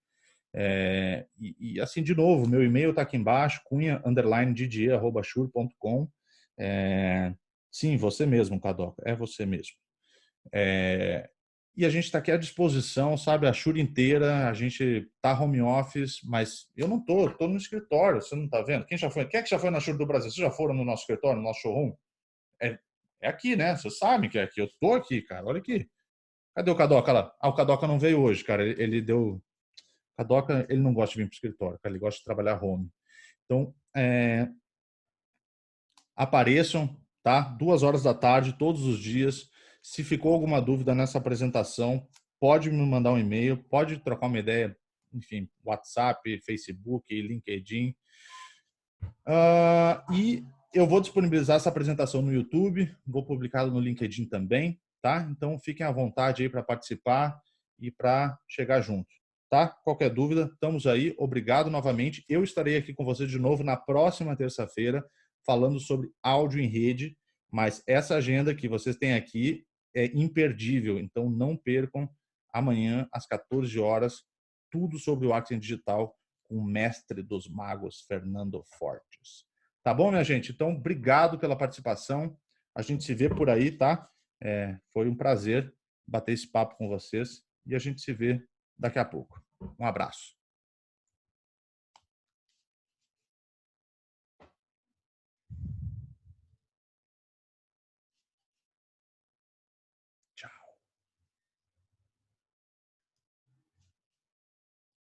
Assim, de novo, meu e-mail está aqui embaixo, cunha_didier@shure.com. Sim, você mesmo, Kadoka, é você mesmo. E a gente está aqui à disposição, sabe? A Shure inteira, a gente tá home office, mas eu não tô no escritório, você não tá vendo? Quem é que já foi na Shure do Brasil? Vocês já foram no nosso escritório, no nosso showroom? É, é aqui, né? Vocês sabem que é aqui. Eu tô aqui, cara. Olha aqui. Cadê o Kadoka lá? O Kadoka não veio hoje, cara. Ele deu... Kadoka, ele não gosta de vir pro escritório, cara. Ele gosta de trabalhar home. Então, apareçam, tá? 2 horas da tarde, todos os dias. Se ficou alguma dúvida nessa apresentação, pode me mandar um e-mail, pode trocar uma ideia, enfim, WhatsApp, Facebook, LinkedIn. E eu vou disponibilizar essa apresentação no YouTube, vou publicá-la no LinkedIn também, tá? Então fiquem à vontade aí para participar e para chegar junto, tá? Qualquer dúvida, estamos aí. Obrigado novamente. Eu estarei aqui com vocês de novo na próxima terça-feira, falando sobre áudio em rede, mas essa agenda que vocês têm aqui é imperdível, então não percam amanhã às 14 horas tudo sobre o Axon Digital com o mestre dos magos, Fernando Fortes. Tá bom, minha gente? Então, obrigado pela participação. A gente se vê por aí, tá? Foi um prazer bater esse papo com vocês e a gente se vê daqui a pouco. Um abraço.